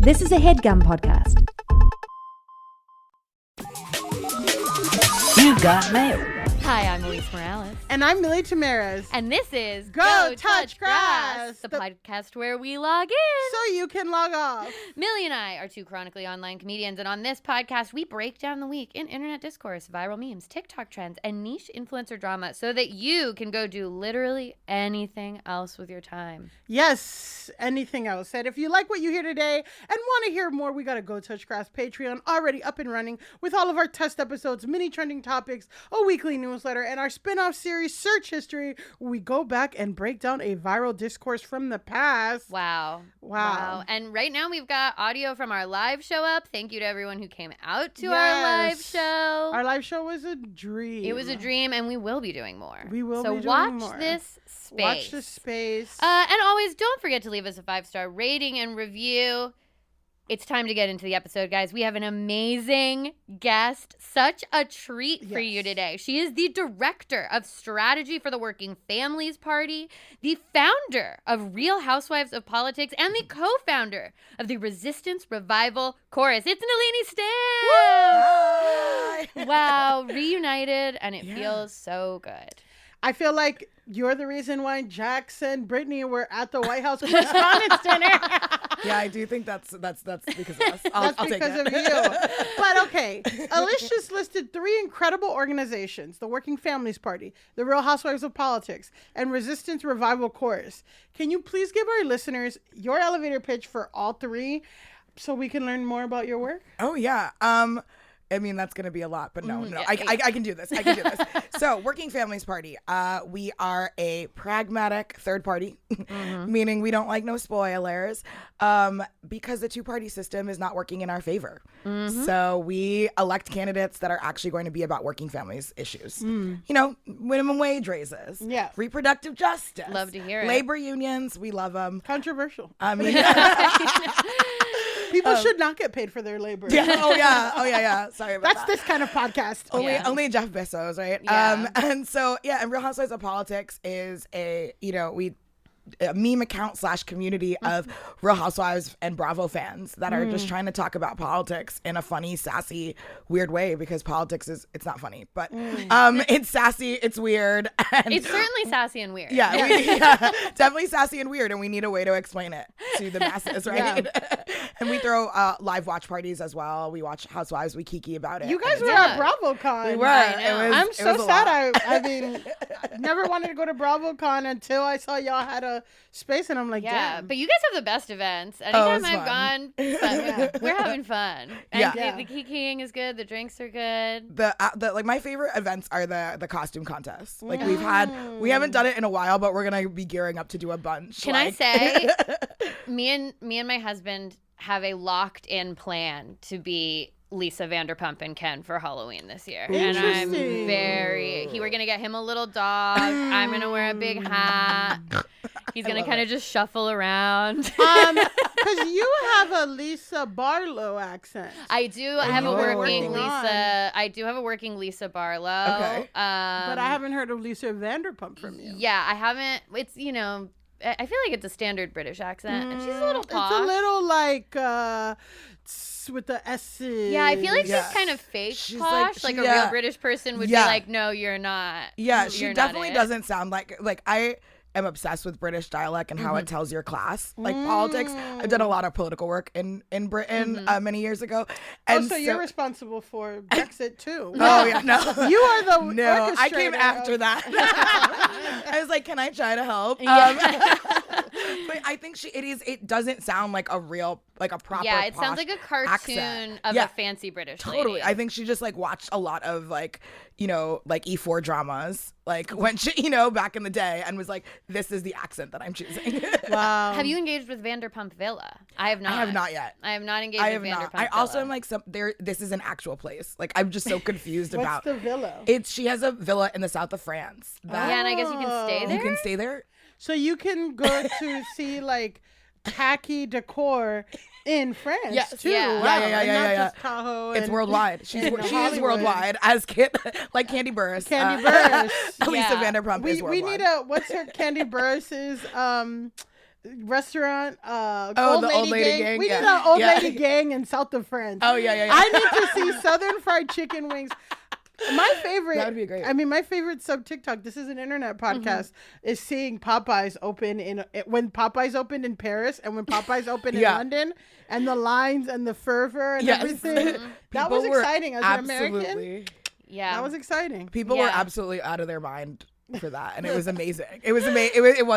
This is a HeadGum podcast. You got mail. Hi, I'm Elise Morales. And I'm Millie Tamarez. And this is Go Touch Grass, the podcast where we log in so you can log off. Millie and I are two chronically online comedians, and on this podcast, we break down the week in internet discourse, viral memes, TikTok trends, and niche influencer drama so that you can go do literally anything else with your time. Yes, anything else. And if you like what you hear today and want to hear more, we got a Go Touch Grass Patreon already up and running with all of our test episodes, mini trending topics, a weekly newsletter, and our spin-off series, Search History, where we go back and break down a viral discourse from the past. Wow. And right now we've got audio from our live show up. Thank you to everyone who came out to our live show. Our live show was a dream. It was a dream, and we will be doing more. We will be doing more. So watch this space. Watch this space. And always don't forget to leave us a 5-star rating and review. It's time to get into the episode, guys. We have an amazing guest. Such a treat for you today. She is the director of strategy for the Working Families Party, the founder of Real Housewives of Politics, and the co-founder of the Resistance Revival Chorus. It's Nelini Stamp! Wow, reunited, and it feels so good. I feel like you're the reason why Jax and Brittany were at the White House Correspondents' Dinner. Yeah, I do think that's because of us. I'll That's take because it. of you. But okay, Alicia just listed 3 incredible organizations: the Working Families Party, the Real Housewives of Politics, and Resistance Revival Chorus. Can you please give our listeners your elevator pitch for all 3 so we can learn more about your work? Oh, yeah. I mean, that's going to be a lot, but no. I can do this. So, Working Families Party, we are a pragmatic third party, meaning we don't like no spoilers, because the two-party system is not working in our favor. So we elect candidates that are actually going to be about working families issues. You know, minimum wage raises, reproductive justice. Love to hear it. Labor unions, we love them. Controversial. I mean, People should not get paid for their labor. Oh yeah. Sorry about That's this kind of podcast. Only Jeff Bezos, right? Yeah. And so, and Real Housewives of Politics is a meme account / community of Real Housewives and Bravo fans that are just trying to talk about politics in a funny, sassy, weird way, because politics it's not funny, but it's sassy, it's weird. And It's certainly sassy and weird. Definitely sassy and weird, and we need a way to explain it to the masses, right? And we throw live watch parties as well. We watch Housewives, we kiki about it. You guys were at BravoCon. We were. I'm so sad. I mean, I never wanted to go to BravoCon until I saw y'all had a space, and I'm like, damn. But you guys have the best events. Anytime it's I've fun. gone, we're having fun. And Yeah. the kikiing is good. The drinks are good. The like my favorite events are the costume contests. Like we haven't done it in a while, but we're gonna be gearing up to do a bunch. Can I say, me and my husband have a locked in plan to be Lisa Vanderpump and Ken for Halloween this year. And I'm we're going to get him a little dog. I'm going to wear a big hat. He's going to kind of just shuffle around. Because you have a Lisa Barlow accent. I do have a working Lisa. I do have a working Lisa Barlow. Okay. But I haven't heard of Lisa Vanderpump from you. Yeah, I haven't. It's, I feel like it's a standard British accent. And she's a little posh. It's a little like with the S. Yeah, I feel like she's kind of fake posh. Like a real British person would be like, no, you're not. Yeah, she You're definitely not doesn't sound like I am obsessed with British dialect and how it tells your class. Like politics. I've done a lot of political work in Britain many years ago. And so you're responsible for Brexit too. Oh yeah, no. You are the No, I came orchestrator after that. I was like, can I try to help? But I think it doesn't sound like a real, like a proper Yeah, it sounds posh like a cartoon accent. of a fancy British Totally. lady. I think she just like watched a lot of like E4 dramas, like when she, back in the day, and was like, this is the accent that I'm choosing. Wow. Have you engaged with Vanderpump Villa? I have not. I have not yet. I have not engaged with Vanderpump Villa. I also am like, this is an actual place. Like, I'm just so confused about. What's the villa? She has a villa in the south of France. Yeah, and I guess you can stay there? You can stay there? So you can go to see like tacky decor in France too. Yeah. Wow. Yeah. And not just Tahoe. It's worldwide. She is Hollywood. worldwide as like Candy Burris. Candy Burris. Lisa Vanderpump is worldwide. We need what's her Candy Burris's restaurant. Oh, the old lady gang. We yeah. need an old Yeah. lady gang in South of France. Oh yeah. I need to see Southern fried chicken wings. My favorite. That would be great. I mean, my favorite sub TikTok. This is an internet podcast. Is seeing Popeyes open when Popeyes opened in Paris and when Popeyes opened in London, and the lines and the fervor and everything. That was exciting as an American. Yeah, that was exciting. People were absolutely out of their mind for that, and it was amazing. It was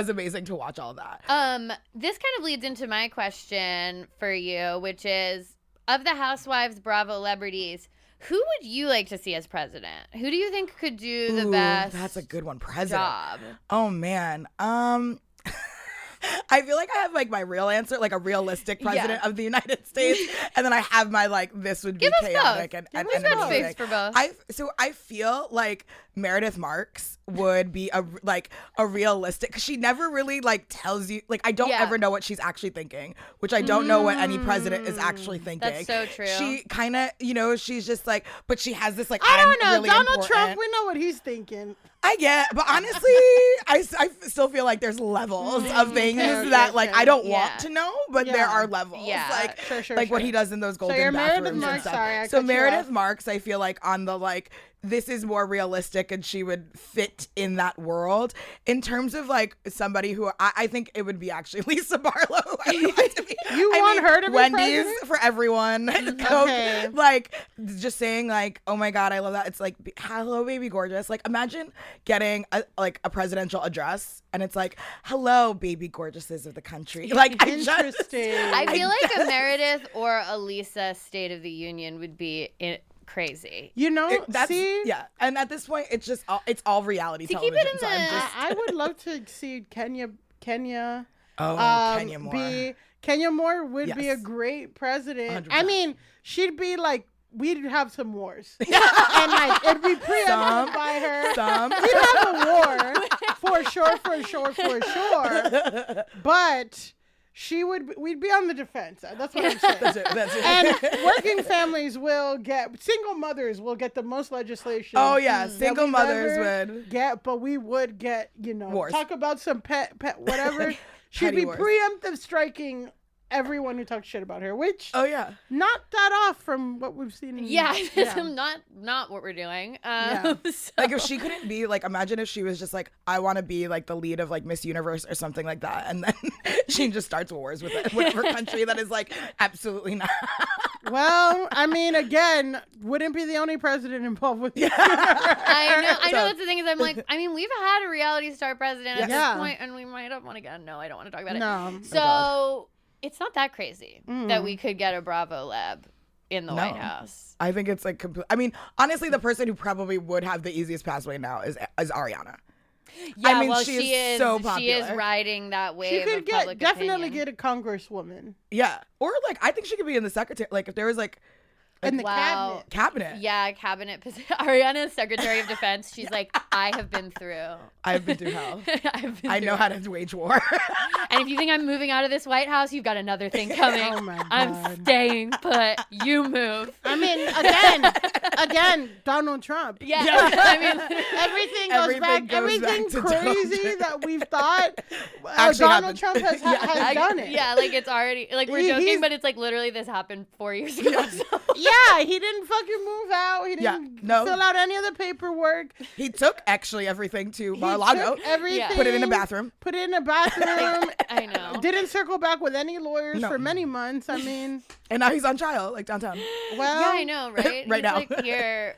amazing to watch all that. This kind of leads into my question for you, which is, of the Housewives Bravo celebrities, who would you like to see as president? Who do you think could do the best? That's a good one. President. Job. Oh man. I feel like I have like my real answer, like a realistic president of the United States, and then I have my like this would be chaotic and space for both. I feel like Meredith Marks would be a realistic, because she never really like tells you, like I don't ever know what she's actually thinking, which I don't know what any president is actually thinking. That's so true. She kind of, she's just like, but she has this like, I don't know, really Donald important. Trump, we know what he's thinking. I get, but honestly, I still feel like there's levels of things that like I don't want to know, but there are levels. Yeah. Like Sure. what he does in those golden you're bathrooms Meredith Marks, and stuff. sorry, I so cut you Meredith off. Marks, I feel like on the like, this is more realistic and she would fit in that world. In terms of like somebody who I think it would be actually Lisa Barlow. You want her to be Wendy's president? for everyone. Okay. Like just saying like, oh my God, I love that. It's like, hello, baby gorgeous. Like imagine getting a presidential address and it's like, hello, baby gorgeouses of the country. Like Interesting. I feel like a Meredith or a Lisa State of the Union would be crazy. And at this point it's all reality To television. keep it in so I'm just, I would love to see Kenya Kenya Moore. Kenya Moore would be a Yes. great president. 100%. I mean, she'd be like, we'd have some wars. And like, it'd be preempted by her. We'd have a war for sure. But we'd be on the defense. That's what I'm saying. That's it. And working families single mothers will get the most legislation. Oh yeah, single we've mothers ever would get, but we would get, Wars. talk about some pet whatever. She'd Petty be wars. preemptive striking everyone who talks shit about her, which Oh yeah. not that off from what we've seen. Not what we're doing. Like if she couldn't be like, imagine if she was just like, I want to be like the lead of like Miss Universe or something like that, and then she just starts wars with her country that is like absolutely not. Well, I mean, again, wouldn't be the only president involved with this. I know. That's the thing is, I'm like, I mean, we've had a reality star president at Yeah. this point, and we might have want to get. No, I don't want to talk about it. No. So it's not that crazy that we could get a Bravo lab in the White House. I think it's like I mean, honestly, the person who probably would have the easiest pathway now is Ariana. Yeah, I mean, well, she is so popular. She is riding that wave. She could of public definitely opinion. get a congresswoman Yeah, or like I think she could be in the secretary. Like if there was like in the Wow. cabinet. Yeah, cabinet position. Ariana's Secretary of Defense. She's like, I have been through. I've been through hell. I know through how it. to wage war. And if you think I'm moving out of this White House, you've got another thing coming. Oh my God. I'm staying put. You move. I mean, again, Donald Trump. Yeah. I mean, Everything Everything back. goes Everything back to Donald crazy Trump. that we've thought Actually Donald happened. Trump has done it. yeah, like it's already like we're joking, He's- but it's like literally this happened 4 years ago. So. Yeah, he didn't fucking move out. He didn't no. fill out any of the paperwork. He took actually everything to He Mar-a-Lago, took everything. put it in a bathroom. Put it in a bathroom. I know. Didn't circle back with any lawyers No. for many months. I mean, And now he's on trial, like downtown. well, Yeah, I know, right? Right He's now. Like here,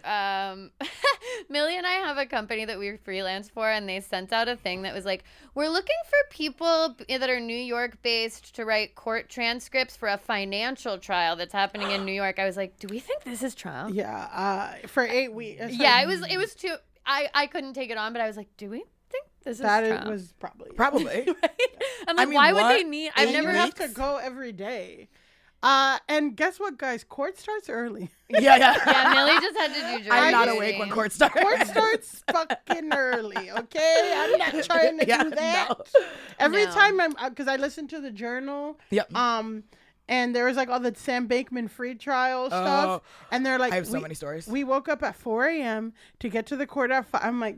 Millie and I have a company that we freelance for, and they sent out a thing that was like, we're looking for people that are New York based to write court transcripts for a financial trial that's happening in New York. I was like, do we think this is Trump? yeah, for 8 weeks. It's Yeah, like, it was too. I couldn't take it on, but I was like, do we think this is that Trump? it was probably. Probably. I'm like, mean, why would what? they need? I've And never. You have to go every day. And guess what, guys? Court starts early. Yeah. Yeah, Millie just had to do jury I'm not duty. awake when court starts. Court starts fucking early, okay? I'm not trying to do that. No. Every No. time because I listen to the Journal. Yep. And there was like all the Sam Bankman-Fried trial stuff, and they're like, I have so many stories. We woke up at 4 a.m. to get to the court at 5. I'm like,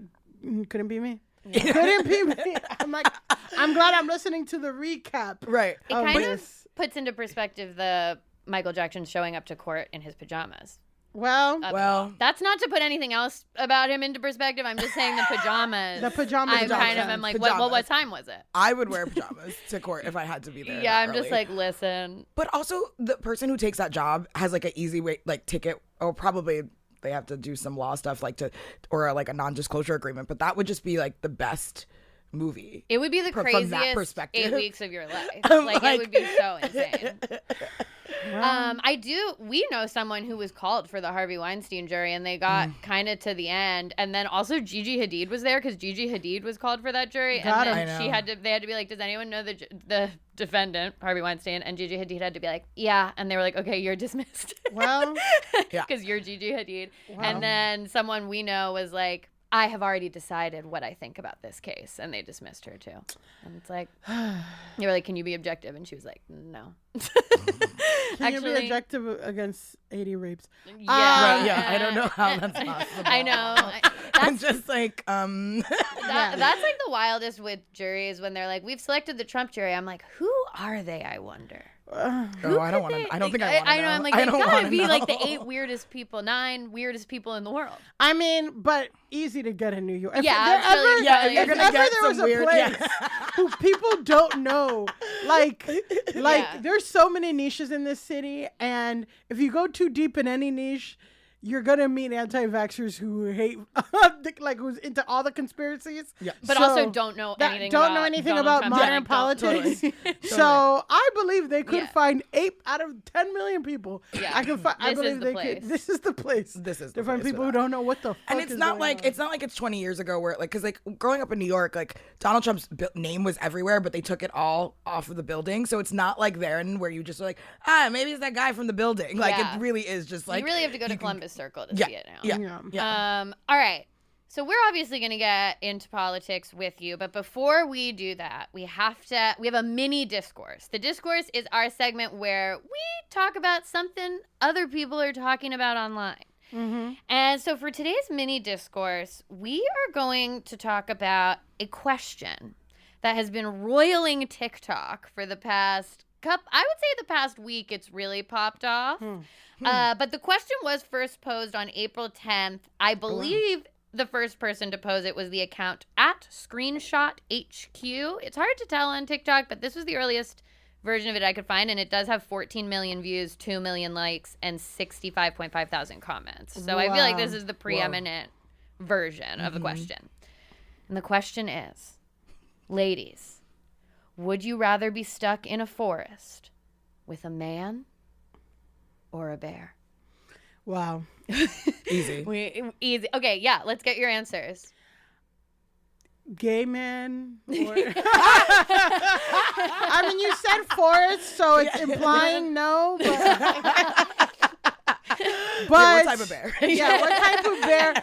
couldn't be me. Couldn't be me. I'm like, I'm glad I'm listening to the recap. Right. It kind of puts into perspective the Michael Jackson showing up to court in his pajamas. Well, that's not to put anything else about him into perspective. I'm just saying the pajamas. The pajamas. I'm like, what time was it? I would wear pajamas to court if I had to be there. Yeah, I'm just like, listen. But also, the person who takes that job has like an easy way, like ticket, or probably they have to do some law stuff, like or like a non-disclosure agreement. But that would just be like the best movie. It would be the from craziest that perspective. 8 weeks of your life. Like it would be so insane. We know someone who was called for the Harvey Weinstein jury, and they got kind of to the end, and then also Gigi Hadid was there because Gigi Hadid was called for that jury, and then they had to be like, does anyone know the defendant, Harvey Weinstein? And Gigi Hadid had to be like, yeah, and they were like, okay, you're dismissed. Well, because you're Gigi Hadid. Wow. And then someone we know was like, I have already decided what I think about this case, and they dismissed her too. And it's like, you were like, can you be objective? And she was like, no. Can you be objective against 80 rapes? Yeah, I don't know how that's possible. I know. I'm just like, that's like the wildest with juries when they're like, we've selected the Trump jury. I'm like, who are they? I wonder. I don't want to. I don't think I want to. I know. I'm like, they gotta be like the 9 weirdest people in the world. I mean, but easy to get in New York. You're gonna get there was some a weird, place who people don't know. Like there's so many niches in this city, and if you go too deep in any niche, you're gonna meet anti-vaxxers who hate, like who's into all the conspiracies, but also don't know anything about modern politics. Totally. So I believe they could find 8 out of 10 million people. Yeah. I believe they could. This is the place. To find people who don't know what the fuck. And it's not like on. it's not like it's 20 years ago where because like growing up in New York, like Donald Trump's name was everywhere, but they took it all off of the building. So it's not like then where you just are like, maybe it's that guy from the building. Like it really is just like you really have to go to Columbus Circle to see it now. Yeah. All right. So we're obviously going to get into politics with you, but before we do that, we have a mini discourse. The discourse is our segment where we talk about something other people are talking about online. Mm-hmm. And so for today's mini discourse, we are going to talk about a question that has been roiling TikTok for the past week. It's really popped off. But the question was first posed on April 10th. I believe the first person to pose it was the account at Screenshot HQ. It's hard to tell on TikTok, but this was the earliest version of it I could find, and it does have 14 million views, 2 million likes, and 65.5 thousand comments. So I feel like this is the preeminent version of the question. And the question is, ladies, would you rather be stuck in a forest with a man or a bear? Wow. easy. Easy. Okay, yeah, let's get your answers. Gay man or I mean, you said forest, so it's implying no, but what type of bear? What type of bear?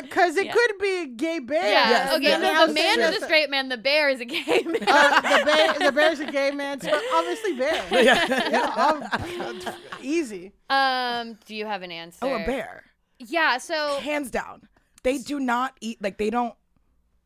Because it could be a gay bear. Yeah. Yes. Okay, so the man is a straight man, the bear is a gay man. The bear's a gay man, so obviously bear. Easy. Do you have an answer? Oh, a bear. Yeah, so hands down. They do not eat, like they don't.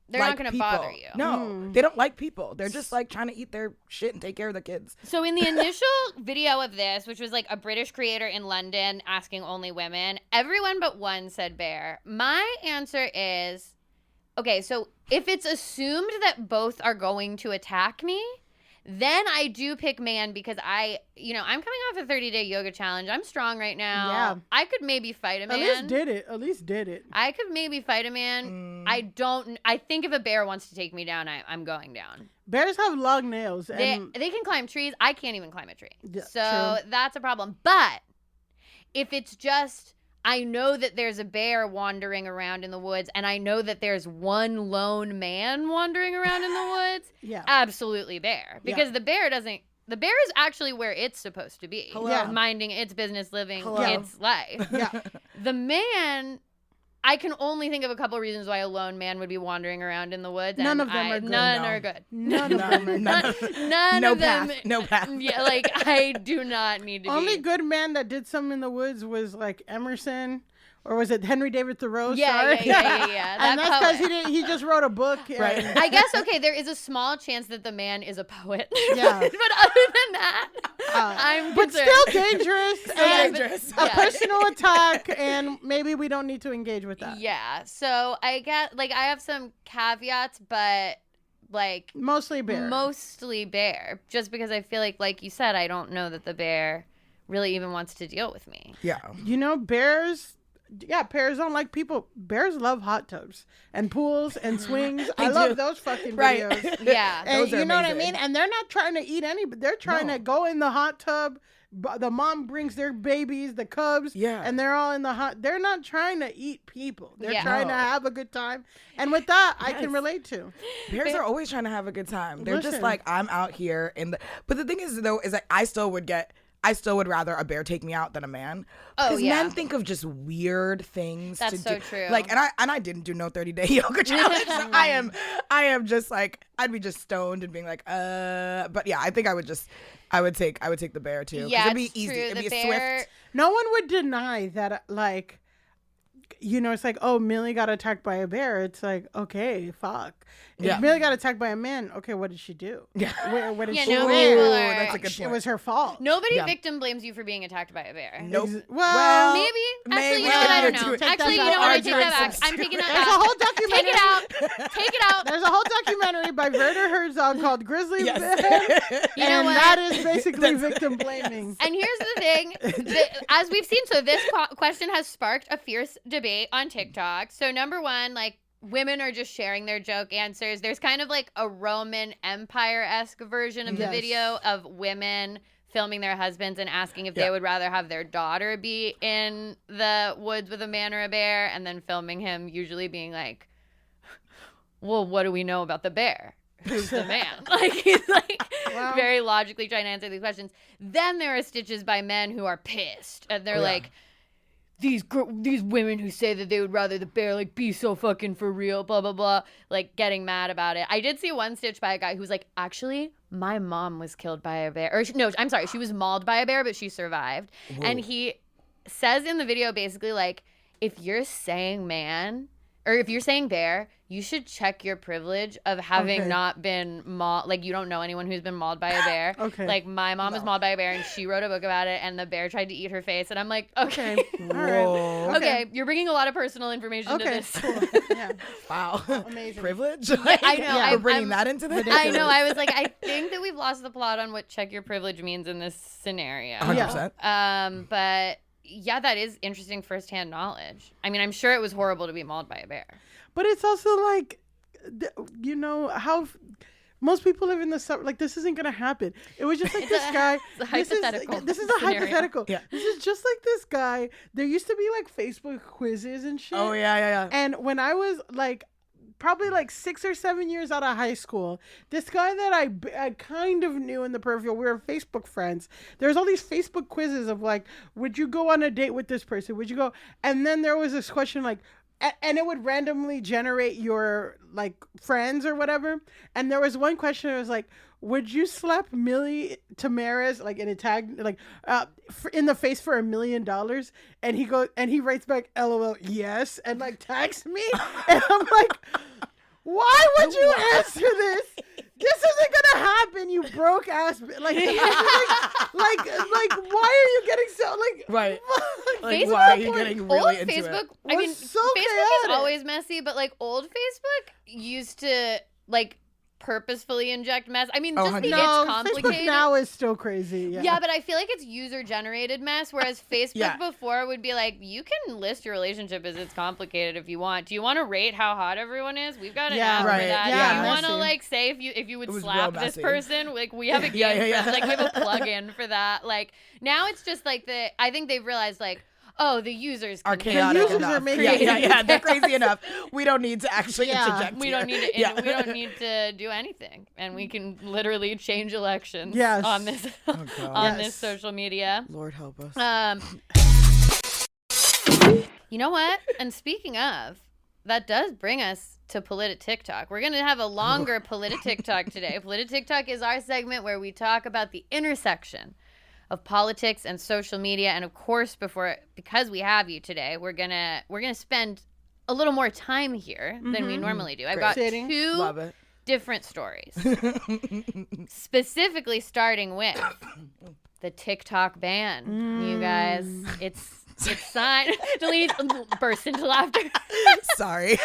They're like not going to people. bother you. No, they don't like people. They're just like trying to eat their shit and take care of the kids. So in the initial video of this, which was like a British creator in London asking only women, everyone but one said bear. My answer is, okay, so if it's assumed that both are going to attack me, then I do pick man because I'm coming off a 30-day yoga challenge. I'm strong right now. Yeah. I could maybe fight a man. At least did it. I could maybe fight a man. I think if a bear wants to take me down, I'm going down. Bears have long nails. And They can climb trees. I can't even climb a tree. Yeah, so that's a problem. But if it's just, I know that there's a bear wandering around in the woods, and I know that there's one lone man wandering around in the woods, absolutely bear. Because the bear is actually where it's supposed to be. Minding its business, living its life. The man, I can only think of a couple reasons why a lone man would be wandering around in the woods. None of them are good. None are good. None of them are good. None of them. No path. Yeah, like I do not need to Only be. good man that did something in the woods was like Emerson or was it Henry David Thoreau? Yeah. And that's because he just wrote a book. Right. I guess, okay, there is a small chance that the man is a poet. Yeah. But other than that, I'm but concerned. still dangerous. dangerous. A personal attack, and maybe we don't need to engage with that. Yeah. So I get, like, I have some caveats, but like Mostly bear. Just because I feel like you said, I don't know that the bear really even wants to deal with me. Yeah. You know, bears don't like people. Bears love hot tubs and pools and swings. I love those fucking videos. Yeah. And Those are you know amazing. what I mean? And they're not trying to eat any, but they're trying to go in the hot tub. The mom brings their babies, the cubs, and they're all in the hot. They're not trying to eat people. They're trying to have a good time. And with that, I can relate to. Bears are always trying to have a good time. They're just like, I'm out here but the thing is, though, is that I still would rather a bear take me out than a man. Because men think of just weird things to do. That's so true. Like, and I didn't do no 30-day yoga challenge. So I am just like, I'd be just stoned and being like, but yeah, I think I would take the bear too. Yeah, it'd be it's easy. true. It'd The be bear- swift. No one would deny that, like, you know, it's like, oh, Millie got attacked by a bear. It's like, okay, fuck. Yeah. If Millie got attacked by a man, okay, what did she do? Yeah. What did Yeah, she no, do? people are- That's a good It point. was her fault. Nobody Yeah. victim blames you for being attacked by a bear. Nope. Well, Maybe. Actually, you know maybe what? I don't you know. do. Actually, you know what? I take that back. I'm taking that There's back. a whole documentary. Take it out. Take it out. There's a whole documentary by Werner Herzog called Grizzly Bear. You know And what? that is basically victim blaming. And here's the thing, as we've seen, so this question has sparked a fierce debate on TikTok. So number one, like, women are just sharing their joke answers. There's kind of like a Roman Empire-esque version of the video of women filming their husbands and asking if they would rather have their daughter be in the woods with a man or a bear, and then filming him usually being like, well, what do we know about the bear? Who's the man? Like, he's like very logically trying to answer these questions. Then there are stitches by men who are pissed, and they're like, these women who say that they would rather the bear, like, be so fucking for real, blah, blah, blah, like, getting mad about it. I did see one stitch by a guy who was like, actually, my mom was killed by a bear. Or, no, I'm sorry, she was mauled by a bear, but she survived. Whoa. And he says in the video, basically, like, if you're saying man, or if you're saying bear, you should check your privilege of having not been mauled. Like, you don't know anyone who's been mauled by a bear. Like, my mom was mauled by a bear, and she wrote a book about it, and the bear tried to eat her face. And I'm like, okay. All right. Okay, you're bringing a lot of personal information to this. Cool. Yeah. Wow. Amazing. Privilege? I know. We're bringing that into this? I know. I was like, I think that we've lost the plot on what check your privilege means in this scenario. 100%. But yeah, that is interesting firsthand knowledge. I mean, I'm sure it was horrible to be mauled by a bear. But it's also like, you know, how most people live in the suburb. Like, this isn't going to happen. It was just like this guy. It's a hypothetical. This is a scenario. hypothetical. Yeah. This is just like this guy. There used to be like Facebook quizzes and shit. Oh, yeah. And when I was like, probably like 6 or 7 years out of high school, this guy that I kind of knew in the peripheral, we were Facebook friends. There's all these Facebook quizzes of like, would you go on a date with this person? Would you go? And then there was this question like, and it would randomly generate your like friends or whatever. And there was one question that was like, would you slap Millie Tamaris like in a tag like in the face for $1 million? And he writes back, LOL, yes, and like tags me. And I'm like, why would you answer this? This isn't gonna happen, you broke ass. Like, why are you getting so like? Right. Like, Facebook, why are you getting really old into Facebook, it? I mean, So Facebook is chaotic. always messy, but like old Facebook used to like purposefully inject mess. I mean, just the No, it's complicated. Facebook now is still crazy. Yeah, but I feel like it's user-generated mess, whereas Facebook before would be like, you can list your relationship as it's complicated if you want. Do you want to rate how hot everyone is? We've got an app for that. Yeah, Do you want to messy. like say if you would It was slap real this messy. person? Like we have a game for, like we have a plug-in for that. Like now it's just like I think they've realized like, oh, the users Are can chaotic users enough. are making yeah, they're crazy enough. We don't need to actually interject. We here. don't need to. We don't need to do anything, and we can literally change elections. Yes. On this God. on this social media. Lord help us. You know what? And speaking of, that does bring us to Politi-TikTok. We're going to have a longer Politi-TikTok today. Politi-TikTok is our segment where we talk about the intersection of politics and social media. And of course, because we have you today, we're gonna spend a little more time here than we normally do. I've got two different stories. Specifically starting with the TikTok ban. You guys, it's signed. Nelini burst into laughter. Sorry,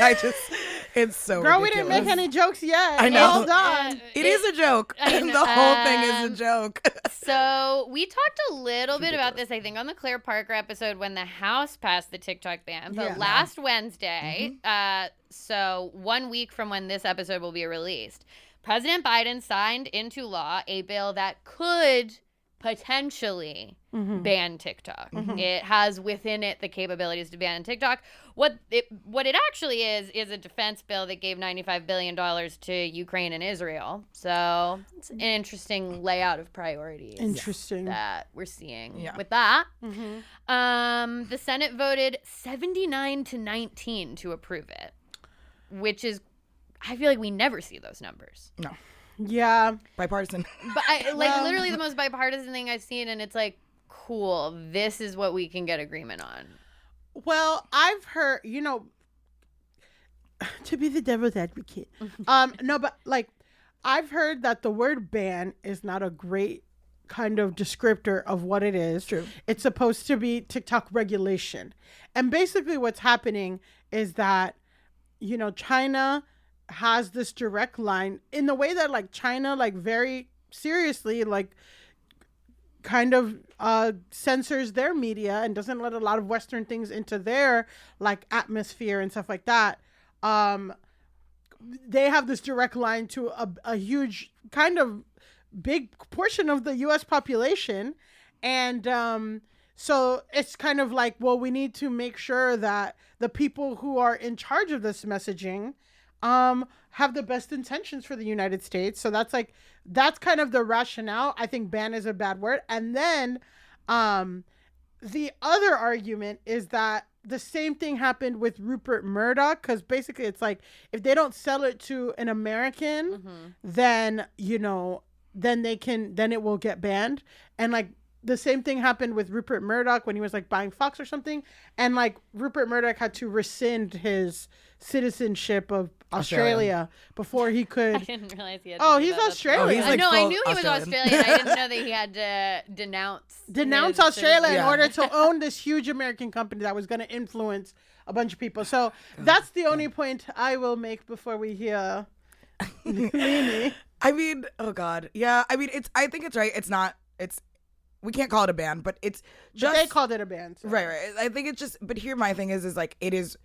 it's so Girl, ridiculous. we didn't make any jokes yet. I know. Hold on. It is a joke. The whole thing is a joke. So we talked a little bit about this, I think, on the Claire Parker episode when the House passed the TikTok ban. But last Wednesday, so 1 week from when this episode will be released, President Biden signed into law a bill that could potentially ban TikTok. It has within it the capabilities to ban TikTok. What it actually is a defense bill that gave $95 billion to Ukraine and Israel. So it's an interesting layout of priorities. That we're seeing with that. The Senate voted 79-19 to approve it, which is, I feel like we never see those numbers. No. Yeah. Bipartisan. But literally the most bipartisan thing I've seen, and it's like, cool, this is what we can get agreement on. Well, I've heard, to be the devil's advocate. No, but like, I've heard that the word ban is not a great kind of descriptor of what it is. True. It's supposed to be TikTok regulation. And basically what's happening is that, China has this direct line in the way that like China like very seriously like kind of censors their media and doesn't let a lot of Western things into their like atmosphere and stuff like that. They have this direct line to a huge kind of big portion of the US population. And so it's kind of like, well, we need to make sure that the people who are in charge of this messaging have the best intentions for the United States. So that's kind of the rationale. I think ban is a bad word. And then the other argument is that the same thing happened with Rupert Murdoch, because basically it's like if they don't sell it to an American, then then it will get banned. And like the same thing happened with Rupert Murdoch when he was like buying Fox or something. And like Rupert Murdoch had to rescind his citizenship of Australia before he could. I didn't realize he had. He's Australian. Like I knew he was Australian. I didn't know that he had to denounce Australia in order to own this huge American company that was going to influence a bunch of people. So that's the only point I will make before we hear Nelini. I mean, oh God. Yeah. I mean, I think it's right. We can't call it a ban, but it's just. But they called it a ban. So. Right. I think it's just, but here my thing is like, it is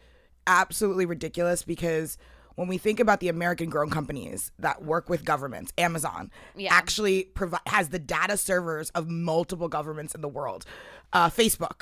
absolutely ridiculous because when we think about the American-grown companies that work with governments, Amazon actually has the data servers of multiple governments in the world. Facebook,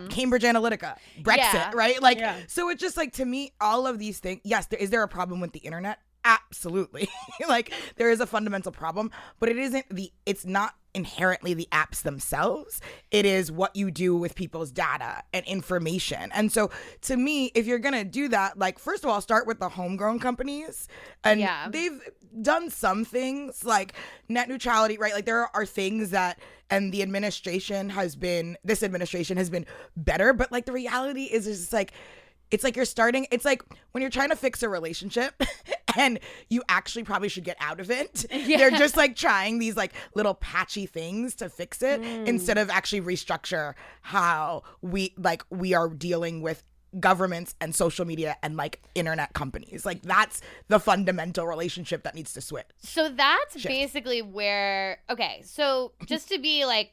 Cambridge Analytica, Brexit, right? Like, so it's just like, to me, all of these things, yes, is there a problem with the internet? Absolutely. Like, there is a fundamental problem, but it's not inherently the apps themselves. It is what you do with people's data and information. And so to me, if you're going to do that, like, first of all, start with the homegrown companies. And they've done some things like net neutrality, right? Like, there are things that, and this administration has been better. But like, the reality is just like, it's like it's like when you're trying to fix a relationship and you actually probably should get out of it. They're just like trying these like little patchy things to fix it instead of actually restructure how we are dealing with governments and social media and like internet companies. Like, that's the fundamental relationship that needs to switch. So that's basically where, okay, so just to be like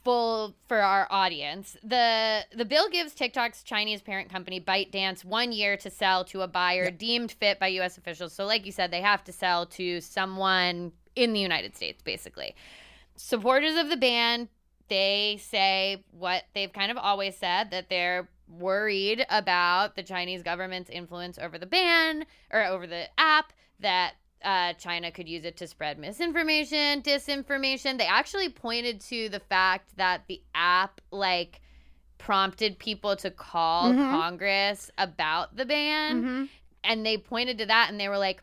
full for our audience, the bill gives TikTok's Chinese parent company ByteDance 1 year to sell to a buyer deemed fit by U.S. officials. So like you said, they have to sell to someone in the United States, basically. Supporters of the ban, they say what they've kind of always said, that they're worried about the Chinese government's influence over the ban or over the app, that China could use it to spread misinformation, disinformation. They actually pointed to the fact that the app like prompted people to call Congress about the ban. And they pointed to that and they were like,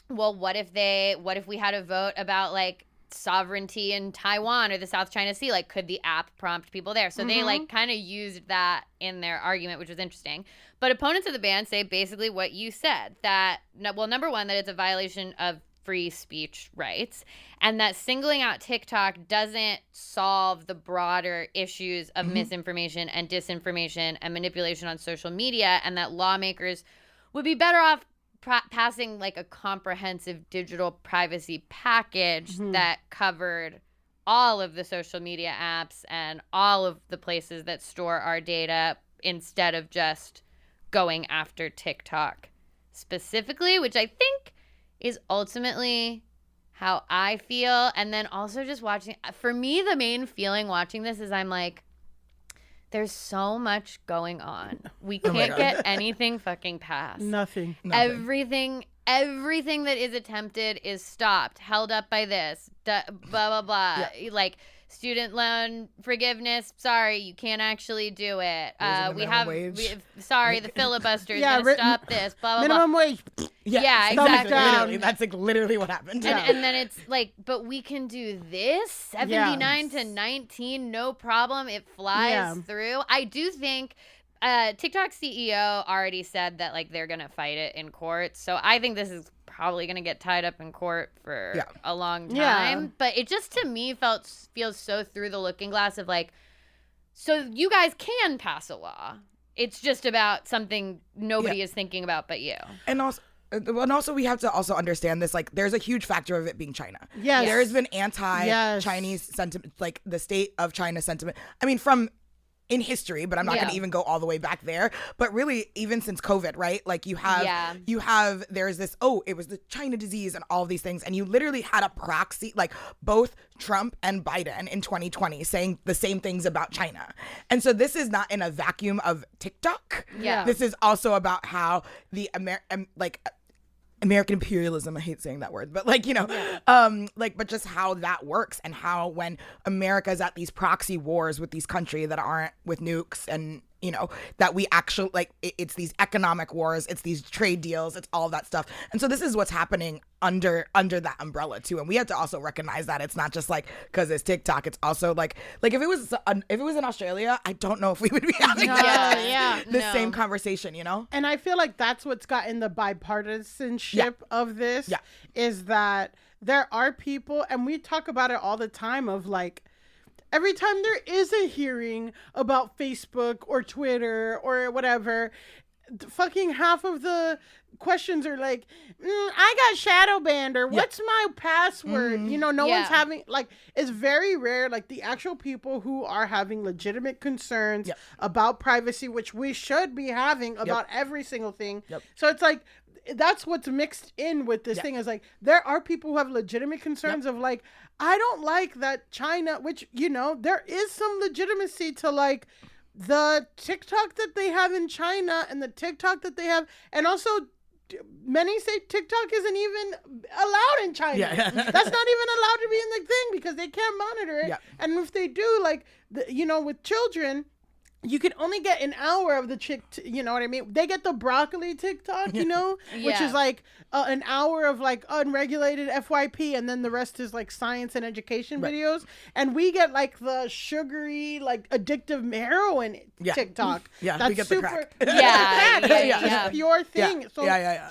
well, what if we had a vote about like sovereignty in Taiwan or the South China Sea. Like, could the app prompt people there? So they like kind of used that in their argument, which was interesting. But opponents of the ban say basically what you said, that, well, number one, that it's a violation of free speech rights, and that singling out TikTok doesn't solve the broader issues of misinformation and disinformation and manipulation on social media, and that lawmakers would be better off passing like a comprehensive digital privacy package that covered all of the social media apps and all of the places that store our data, instead of just going after TikTok specifically, which I think is ultimately how I feel. And then also just watching, for me, the main feeling watching this is I'm like, there's so much going on. We can't get anything fucking passed. Nothing. Everything that is attempted is stopped, held up by this, blah, blah, blah. Yeah. Like, student loan forgiveness, sorry, you can't actually do it. Sorry, the filibuster is going to stop this, blah, blah, minimum blah. wage. Yeah, exactly. That's like literally what happened. And then it's like, but we can do this, 79 to 19, no problem. It flies through. I do think TikTok's CEO already said that like they're going to fight it in court. So I think this is probably going to get tied up in court for a long time. Yeah. But it just, to me, feels so through the looking glass of like, so you guys can pass a law. It's just about something nobody is thinking about but you. And also we have to also understand this, like there's a huge factor of it being China. Yes. There has been anti-Chinese sentiment, like the state of China sentiment. I mean, from in history, but I'm not going to even go all the way back there. But really, even since COVID, right? Like you have, there's this, it was the China disease and all of these things. And you literally had a proxy, like both Trump and Biden in 2020 saying the same things about China. And so this is not in a vacuum of TikTok. Yeah. This is also about how the American imperialism, I hate saying that word, but like, you know, but just how that works, and how when America's at these proxy wars with these countries that aren't with nukes, and, you know, that we actually, like, it's these economic wars, it's these trade deals, it's all that stuff. And so this is what's happening under that umbrella too. And we have to also recognize that it's not just like, because it's TikTok, it's also like if it was in Australia, I don't know if we would be having the same conversation, you know? And I feel like that's what's gotten the bipartisanship of this, is that there are people, and we talk about it all the time, of like, every time there is a hearing about Facebook or Twitter or whatever, fucking half of the questions are like, I got shadow banned, or what's my password? You know, no one's having, like, it's very rare, like the actual people who are having legitimate concerns about privacy, which we should be having about every single thing. So it's like, that's what's mixed in with this thing, is like, there are people who have legitimate concerns of like, I don't like that China, which, you know, there is some legitimacy to like the TikTok that they have in China and the TikTok that they have. And also, many say TikTok isn't even allowed in China. That's not even allowed to be in the thing because they can't monitor it. And if they do, like, you know, with children, you can only get an hour of the you know what I mean? They get the broccoli TikTok, you know, which is like an hour of like unregulated FYP, and then the rest is like science and education videos. And we get like the sugary, like addictive heroin TikTok. That's we get super, the crack. It's a pure thing.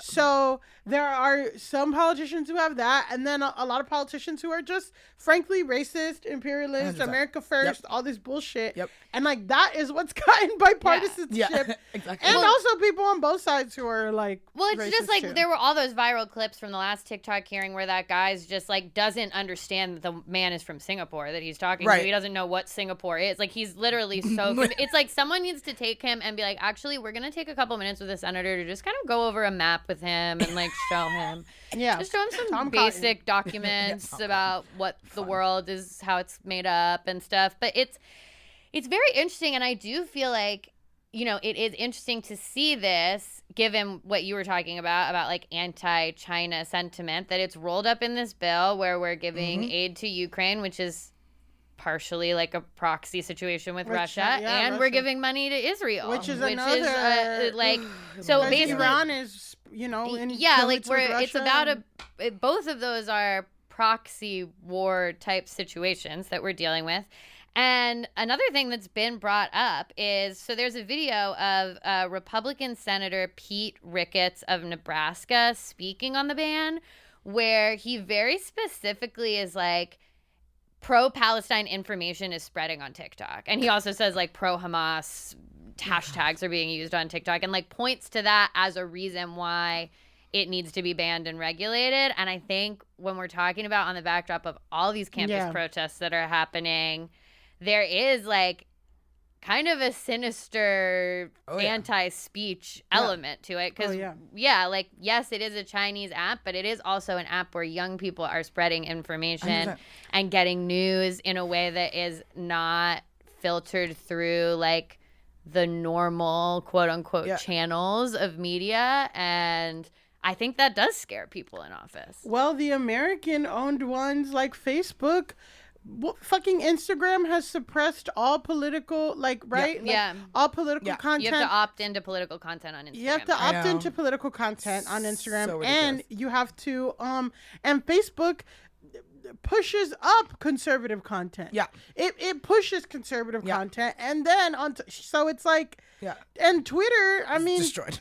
So there are some politicians who have that, and then a lot of politicians who are just frankly racist, imperialist, 100%. America first, all this bullshit. And like, that is what's gotten bipartisanship. Exactly. And also people on both sides who are like, well, it's just like too. There were all those viral clips from the last TikTok hearing where that guy's just like doesn't understand that the man is from Singapore that he's talking to. He doesn't know what Singapore is. Like, he's literally so it's like someone needs to take him and be like, actually, we're gonna take a couple minutes with the senator to just kind of go over a map with him and like show him. Just show him some basic documents about what the world is, how it's made up and stuff. But it's very interesting, and I do feel like, you know, it is interesting to see this, given what you were talking about like anti-China sentiment, that it's rolled up in this bill where we're giving aid to Ukraine, which is partially like a proxy situation with Russia, and we're giving money to Israel, which is another like, so basically Iran is, you know, in like, where it's about both of those are proxy war type situations that we're dealing with. And another thing that's been brought up is, so there's a video of Republican Senator Pete Ricketts of Nebraska speaking on the ban, where he very specifically is like, pro-Palestine information is spreading on TikTok. And he also says like pro-Hamas hashtags are being used on TikTok, and like points to that as a reason why it needs to be banned and regulated. And I think when we're talking about on the backdrop of all these campus protests that are happening, there is like kind of a sinister anti-speech element to it. Because, like, yes, it is a Chinese app, but it is also an app where young people are spreading information 100%. And getting news in a way that is not filtered through, like, the normal, quote-unquote, channels of media. And I think that does scare people in office. Well, the American-owned ones like Facebook... fucking Instagram has suppressed all political, all political content. You have to opt into political content on Instagram. You have to opt into political content on Instagram, so and you have to, and Facebook pushes up conservative content. Yeah, it pushes conservative content, and then so it's like, and Twitter, I mean, destroyed.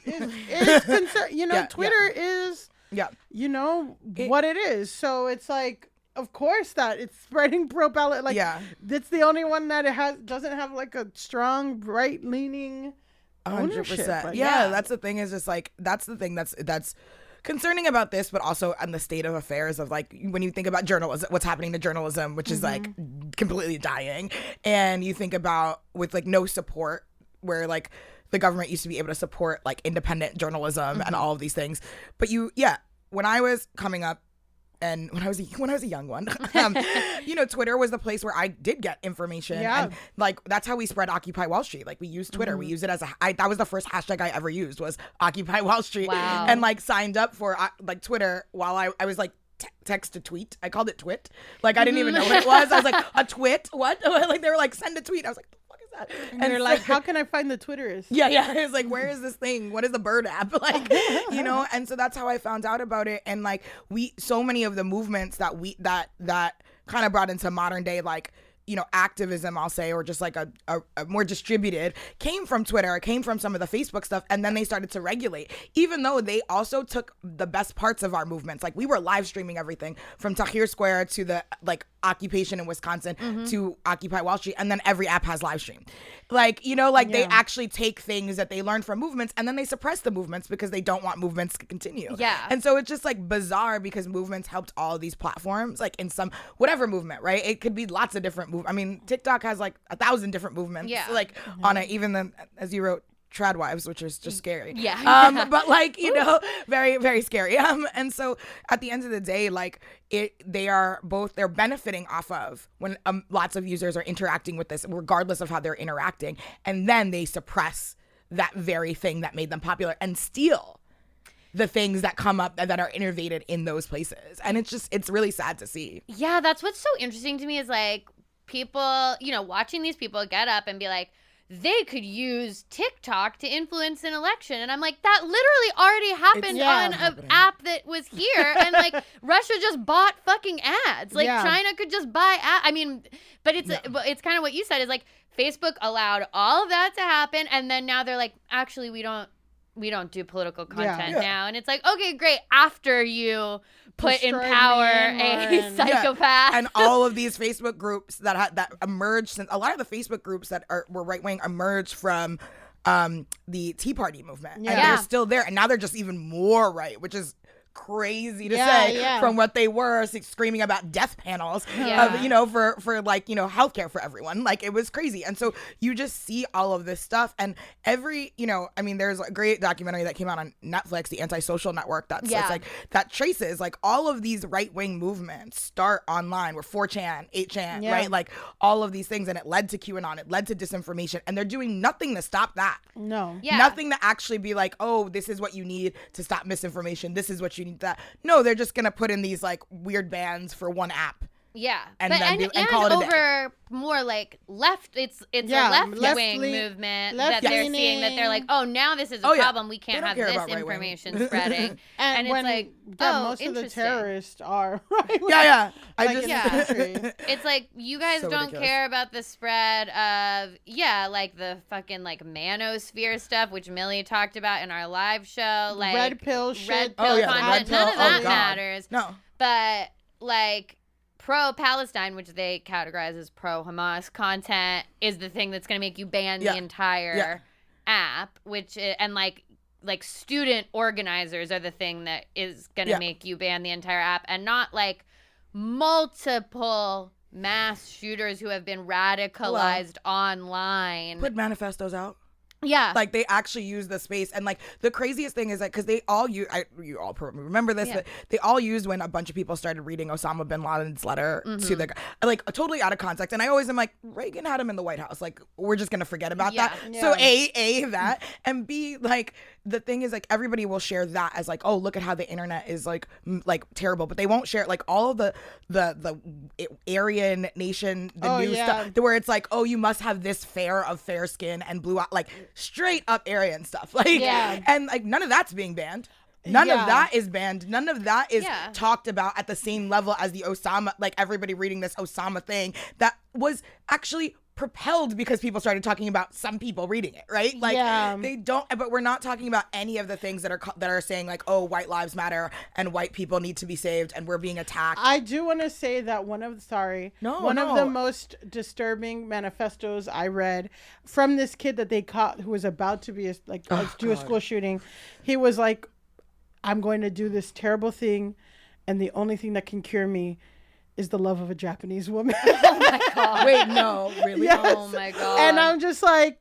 Twitter is, what it is. So it's like. Of course that it's spreading pro-Palestine. Like, it's the only one that doesn't have like a strong right-leaning ownership. 100%. Yeah, that's the thing. Is just like that's the thing that's concerning about this, but also on the state of affairs of like when you think about journalism, what's happening to journalism, which is like completely dying, and you think about with like no support, where like the government used to be able to support like independent journalism and all of these things, but when I was coming up. And when I was a young one, Twitter was the place where I did get information. Yeah. And like, that's how we spread Occupy Wall Street. Like we used Twitter. We used it as that was the first hashtag I ever used was Occupy Wall Street. Wow. And like signed up for like Twitter while I was like text to tweet. I called it twit. Like I didn't even know what it was. I was like, a twit? What? Like they were like, send a tweet. I was like, and they're like, how can I find the Twitterist? Yeah. It's like, where is this thing? What is the bird app? Like, and so that's how I found out about it. And like so many of the movements that kind of brought into modern day, like, activism, I'll say, or just like a more distributed, came from Twitter, came from some of the Facebook stuff, and then they started to regulate, even though they also took the best parts of our movements. Like we were live streaming everything from Tahrir Square to the like occupation in Wisconsin to Occupy Wall Street, and then every app has live stream. Like, they actually take things that they learned from movements and then they suppress the movements because they don't want movements to continue. Yeah. And so it's just like bizarre because movements helped all of these platforms, like in some, whatever movement, right? It could be lots of different movements. I mean, TikTok has like 1,000 different movements. Yeah. Like on it, even then, as you wrote, trad wives, which is just scary. Yeah. But like, very, very scary. And so at the end of the day, like they're benefiting off of when lots of users are interacting with this, regardless of how they're interacting. And then they suppress that very thing that made them popular and steal the things that come up that are innovated in those places. And it's really sad to see. Yeah. That's what's so interesting to me is like people, watching these people get up and be like, they could use TikTok to influence an election. And I'm like, that literally already happened on an app that was here. And like, Russia just bought fucking ads. Like, China could just buy ads. I mean, but it's kind of what you said is like, Facebook allowed all of that to happen. And then now they're like, actually, we don't do political content now. And it's like, okay, great. After you put in power a psychopath. And all of these Facebook groups that emerged, since a lot of the Facebook groups that were right-wing emerged from the Tea Party movement. Yeah. And they're still there. And now they're just even more right, which is crazy to say from what they were screaming about death panels for like healthcare for everyone. Like it was crazy. And so you just see all of this stuff, and every there's a great documentary that came out on Netflix, The Antisocial Network, that's like that traces like all of these right-wing movements start online, where 4chan, 8chan, right, like all of these things, and it led to QAnon, it led to disinformation, and they're doing nothing to stop that. Nothing to actually be like, oh, this is what you need to stop misinformation, this is what you need that. No, they're just gonna put in these like weird bans for one app Yeah, And but then and call it a day. over more like left. It's Yeah, a left left wing lean- movement left that they're seeing that they're like, oh, now this is a Oh, yeah. problem. We They can't don't have care this about right wing. information spreading. And it's when like, most of the interesting. terrorists are right. Yeah. I Like just in Yeah. the country. It's like you guys So don't ridiculous. care about the spread of like the fucking like manosphere stuff, which Millie talked about in our live show, like Red pill shit. red Oh, pill yeah, the content. red None pill. of that Oh, God. matters. No. But like pro-Palestine, which they categorize as pro-Hamas content, is the thing that's going to make you ban the entire app, which and like student organizers are the thing that is going to make you ban the entire app, and not like multiple mass shooters who have been radicalized online. Put manifestos out. Yeah. Like they actually use the space, and like the craziest thing is that because they all use, you all remember this, but they all used when a bunch of people started reading Osama bin Laden's letter to the like totally out of context. And I always am like, Reagan had him in the White House. Like we're just gonna forget about that. Yeah. So A that, and B, like the thing is like everybody will share that as like, oh, look at how the internet is like terrible, but they won't share like all of the Aryan nation, the new stuff where it's like, oh, you must have this fair skin and blue eye, like straight up Aryan stuff, like, and like none of that's being banned. None of that is banned. None of that is talked about at the same level as the Osama, like everybody reading this Osama thing that was actually propelled because people started talking about some people reading it, right? Like they don't, but we're not talking about any of the things that are saying like, oh, white lives matter and white people need to be saved and we're being attacked. I do want to say that one of the most disturbing manifestos I read from this kid that they caught who was about to be do a school shooting. He was like, I'm going to do this terrible thing, and the only thing that can cure me is the love of a Japanese woman. Oh my God. Wait, no, really? Yes. Oh my God. And I'm just like,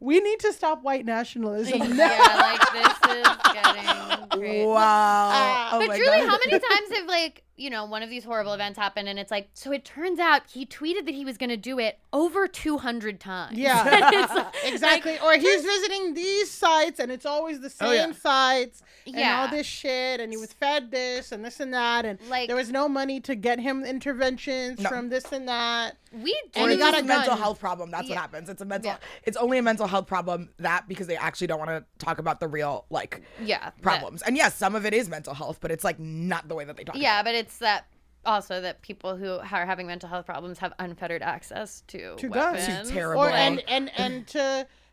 we need to stop white nationalism. Yeah, like this is getting crazy. Wow. Oh But my truly, God. how many times have like, one of these horrible events happened and it's like, so it turns out he tweeted that he was going to do it over 200 times. Yeah, It's like, exactly. Or he's visiting these sites and it's always the same sites and all this shit, and he was fed this and that, and Like- there was no money to get him interventions from this and that. we Or do. he got a mental gun. health problem. That's what happens. It's only a mental health problem because they actually don't want to talk about the real like problems. And yes, some of it is mental health, but it's like not the way that they talk about it. But it's that also that people who are having mental health problems have unfettered access to guns. weapons. To terrible. Or and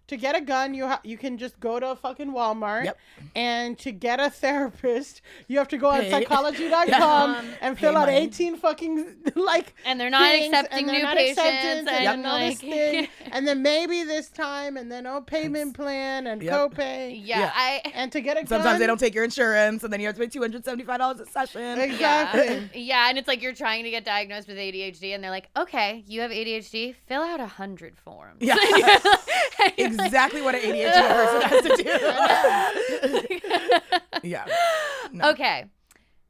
to get a gun, you can just go to a fucking Walmart. Yep. And to get a therapist, you have to go on Pay. psychology.com and fill Pay out money. 18 fucking like. And they're not things, accepting and they're new not patients, acceptance, and then all this like- thing, and then maybe this time, and then payment plan and copay. Yeah. And to get a gun. Sometimes they don't take your insurance, and then you have to pay $275 a session. Exactly. Yeah, and it's like you're trying to get diagnosed with ADHD, and they're like, okay, you have ADHD, fill out 100 forms. Yeah. Exactly what an ADHD person has to do. Yeah. No. Okay.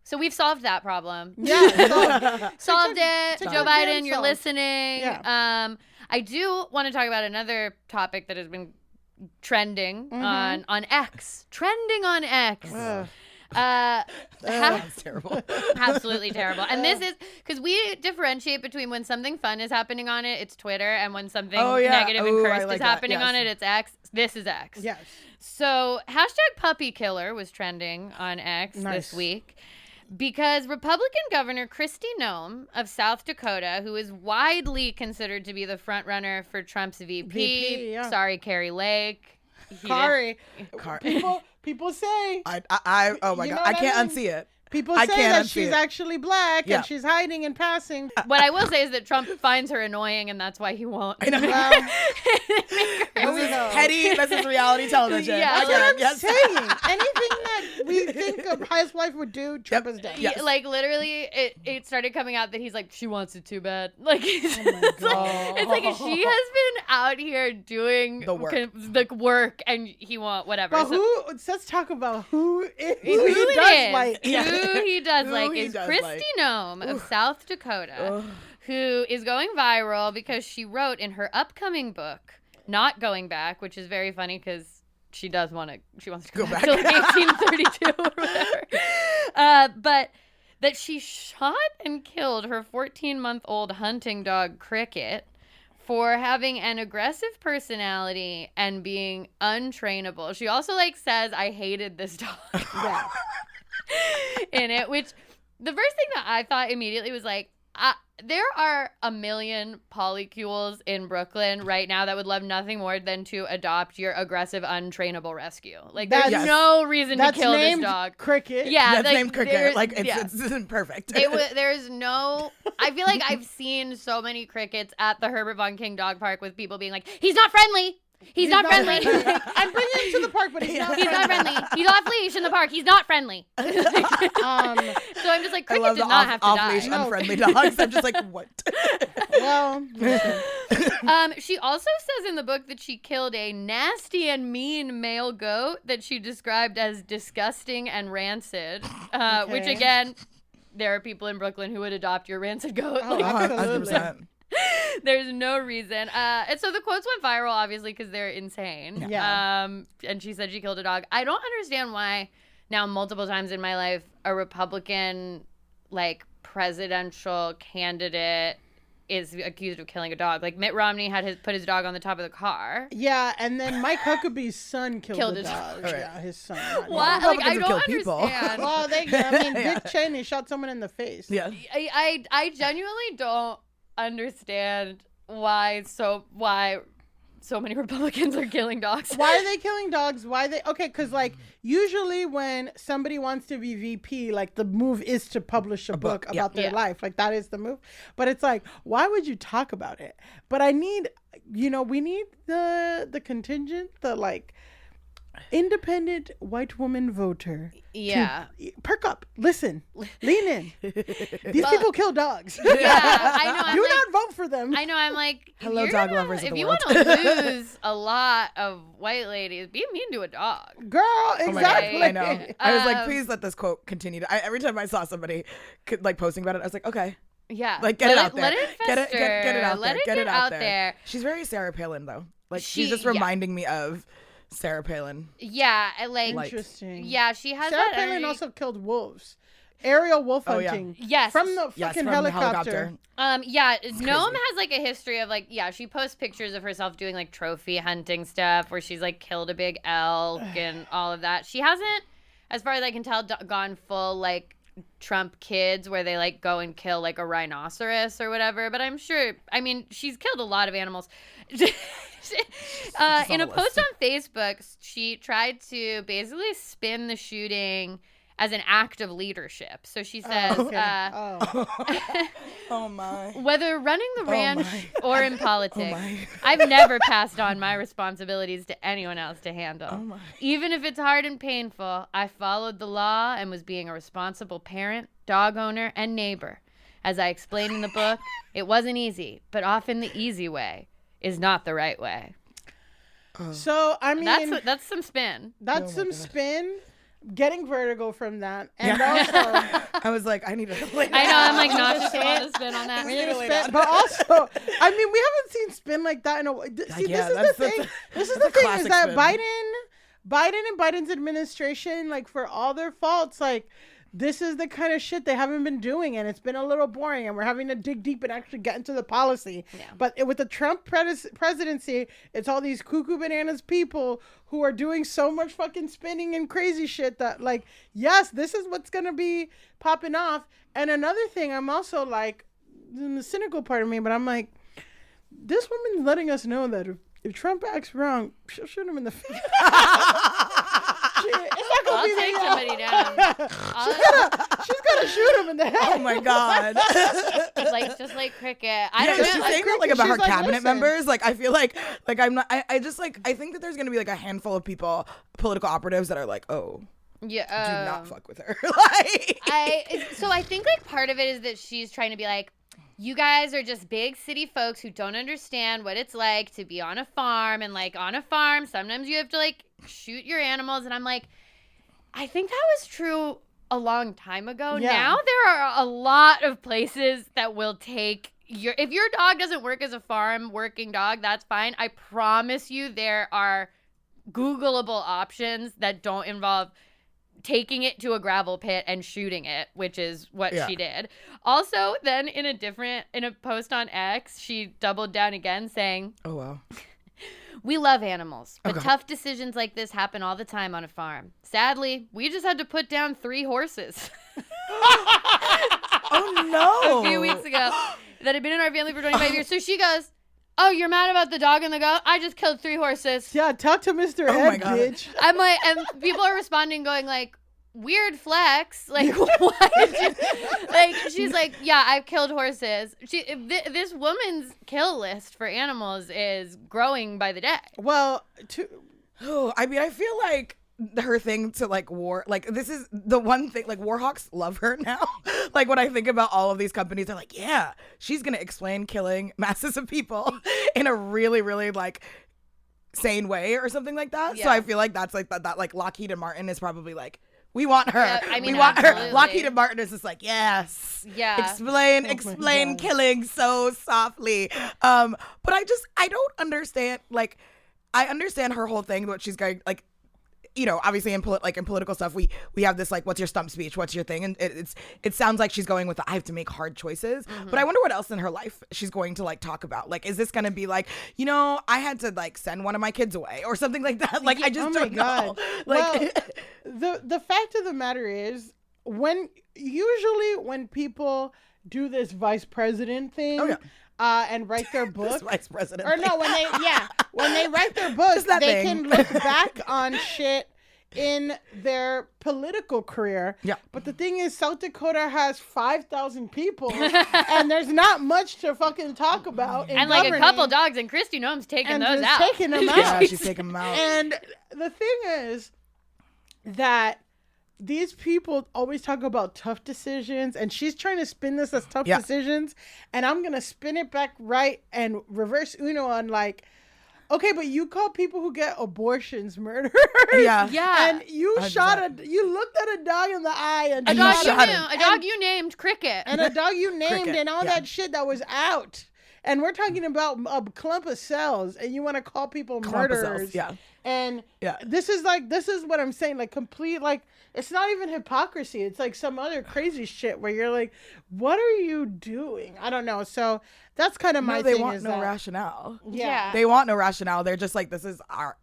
So we've solved that problem. Yeah. Solved it. took Joe a damn Biden, you're solve. listening. Yeah. I do want to talk about another topic that has been trending on X. Trending on X. That's terrible. Absolutely terrible. And this is because we differentiate between when something fun is happening on it, it's Twitter, and when something negative and Ooh, I cursed like is that. happening Yes. on it, it's X. This is X. Yes. So #puppy killer was trending on X Nice. this week because Republican Governor Kristi Noem of South Dakota, who is widely considered to be the front runner for Trump's VP, yeah. sorry, Carrie Lake. Kari. People say. Oh my You God. know I what I can't mean? unsee it. People I say can't that unsee she's it. actually black Yeah. and she's hiding and passing. What I will say is that Trump finds her annoying, and that's why he won't. I know. Here we go. Petty. This is reality television. Yeah. I That's get what it. I'm Yes. saying. Anything that we think a housewife would do, Trump has done. Yes. Like literally, it started coming out that he's like, she wants it too bad. Like, it's like she has been out here doing The work. the work, and he won't whatever. But So- let's talk about who he it does is. like. Who he does Who like he is does Kristi like. Noem of South Dakota, who is going viral because she wrote in her upcoming book, Not Going Back, which is very funny because she wants to go back to like 1832 or whatever. But that she shot and killed her 14-month-old hunting dog, Cricket, for having an aggressive personality and being untrainable. She also, like, says, I hated this dog. Yeah. In it, which the first thing that I thought immediately was like, there are a million polycules in Brooklyn right now that would love nothing more than to adopt your aggressive, untrainable rescue. Like, there's no reason to kill this dog. Cricket. Yeah, That's like, named Cricket. Like, yeah. it's perfect. There's no... I feel like I've seen so many crickets at the Herbert Von King Dog Park with people being like, he's not friendly. He's not friendly. I'm bringing him to the park, but he's not friendly. He's off leash in the park. He's not friendly. So I'm just like, Cricket did not have to die. Off-leash, unfriendly dogs. I'm just like, what? Well, she also says in the book that she killed a nasty and mean male goat that she described as disgusting and rancid, which, again, there are people in Brooklyn who would adopt your rancid goat. Oh, absolutely. 100%. There's no reason. And so the quotes went viral, obviously, because they're insane. Yeah. And she said she killed a dog. I don't understand why now multiple times in my life a Republican, like, presidential candidate is accused of killing a dog. Like, Mitt Romney had put his dog on the top of the car. Yeah, and then Mike Huckabee's son killed the his dog. Right. Yeah, his son. Why? Like, I Republicans don't kill people. understand. Well, Dick Cheney shot someone in the face. Yeah. I genuinely don't understand why so many Republicans are killing dogs. Why are they killing dogs? Okay, because, like, usually when somebody wants to be VP, like, the move is to publish a book about their life. Like, that is the move. But it's like, why would you talk about it? But we need the contingent, the, like, independent white woman voter. Yeah. Perk up. Listen. Lean in. These people kill dogs. Yeah, I know. Do not vote for them. I know. I'm like, Hello, dog lovers of if the you world. want to lose a lot of white ladies, be mean to a dog. Girl, exactly. I know. I was like, please let this quote continue. Every time I saw somebody like posting about it, I was like, okay. Yeah. Like, get it out there. Let it Get fester. it out Let there. it Get get it out there. there. She's very Sarah Palin, though. Like, she's She- just reminding me of Sarah Palin. Yeah. Like, Interesting. yeah, she has Sarah that Palin energy. also killed wolves. Aerial wolf Oh, yeah. hunting. Yes. From the Yes, fucking from the helicopter. Yeah, Noam crazy. has like a history of like, she posts pictures of herself doing like trophy hunting stuff where she's like killed a big elk and all of that. She hasn't, as far as I can tell, gone full like Trump kids where they like go and kill like a rhinoceros or whatever. But I'm sure, I mean, she's killed a lot of animals. In a post on Facebook, she tried to basically spin the shooting as an act of leadership. So she says, Oh, my. whether running the ranch or in politics, my. I've never passed on my responsibilities to anyone else to handle. Oh, my. Even if it's hard and painful, I followed the law and was being a responsible parent, dog owner, and neighbor. As I explained in the book, it wasn't easy, but often the easy way is not the right way. So, I mean, That's some spin. that's some spin. Getting vertigo from that. And Yeah. also, I was like, I need to lay I know, I'm like not Just just say want to spin on that. we need to spin. But also, I mean, we haven't seen spin like that in a while. See, Yeah, this is that's- the thing. that's This is that's the a thing is classic that spin. Biden and Biden's administration, like, for all their faults, like, this is the kind of shit they haven't been doing, and it's been a little boring, and we're having to dig deep and actually get into the policy. Yeah. But with the Trump presidency, it's all these cuckoo bananas people who are doing so much fucking spinning and crazy shit that, like, yes, this is what's going to be popping off. And another thing, I'm also like, in the cynical part of me, but I'm like, this woman's letting us know that if Trump acts wrong, she'll shoot him in the face. It's not gonna I'll be take the- somebody down. She's gonna shoot him in the head. Oh, my God. Like just like Cricket. I Yeah, don't she's know. saying that like about she's her like, cabinet listen. members. Like, I feel like I'm not. I just like I think that there's gonna be like a handful of people, political operatives, that are like, oh, Yeah. do not fuck with her. Like, I think like part of it is that she's trying to be like, you guys are just big city folks who don't understand what it's like to be on a farm, and like on a farm sometimes you have to like shoot your animals, and I'm like, I think that was true a long time ago. Yeah. Now there are a lot of places that will take if your dog doesn't work as a farm working dog, that's fine. I promise you there are Googleable options that don't involve taking it to a gravel pit and shooting it, which is what she did. Also, then in a post on X, she doubled down again saying, oh, wow. We love animals, but tough decisions like this happen all the time on a farm. Sadly, we just had to put down 3 horses. Oh, no. A few weeks ago that had been in our family for 25 years. So she goes, oh, you're mad about the dog and the goat? I just killed 3 horses. Yeah, talk to Mr. Ed, bitch. I'm like, and people are responding going like, weird flex. Like, what? Like, she's like, yeah, I've killed horses. This woman's kill list for animals is growing by the day. Well, I mean, I feel like her thing to like war, like this is the one thing, like Warhawks love her now. Like when I think about all of these companies, they're like, yeah, she's going to explain killing masses of people in a really, really like sane way or something like that. Yeah. So I feel like that's like that like Lockheed and Martin is probably like, we want her. Yeah, I mean, we want her. Lockheed and Martin is just like, yes. Yeah. Explain killing so softly. But I don't understand. Like, I understand her whole thing, what she's going, like, you know, obviously in political stuff, we have this like, what's your stump speech? What's your thing? And it sounds like she's going with I have to make hard choices. Mm-hmm. But I wonder what else in her life she's going to like talk about. Like, is this going to be like, you know, I had to like send one of my kids away or something like that? Like, I just don't know. Like, well, the fact of the matter is, usually when people do this vice president thing. And write their book. Vice president. Or no, when they write their book, they can look back on shit in their political career. Yeah. But the thing is, South Dakota has 5,000 people, and there's not much to fucking talk about. And like a couple dogs, and Kristi Noem's taking those out. Taking them out. Yeah, she's taking them out. And the thing is that these people always talk about tough decisions, and she's trying to spin this as tough decisions, and I'm going to spin it back right and reverse Uno on like, okay, but you call people who get abortions murderers. Yeah. And you you looked at a dog in the eye and a dog you named Cricket. And a dog you named and all that shit that was out. And we're talking about a clump of cells, and you want to call people murderers. Yeah. And this is what I'm saying, like complete, like, it's not even hypocrisy. It's like some other crazy shit where you're like, what are you doing? I don't know. So that's kind of my thing. They want no rationale. Yeah. They want no rationale. They're just like, this is our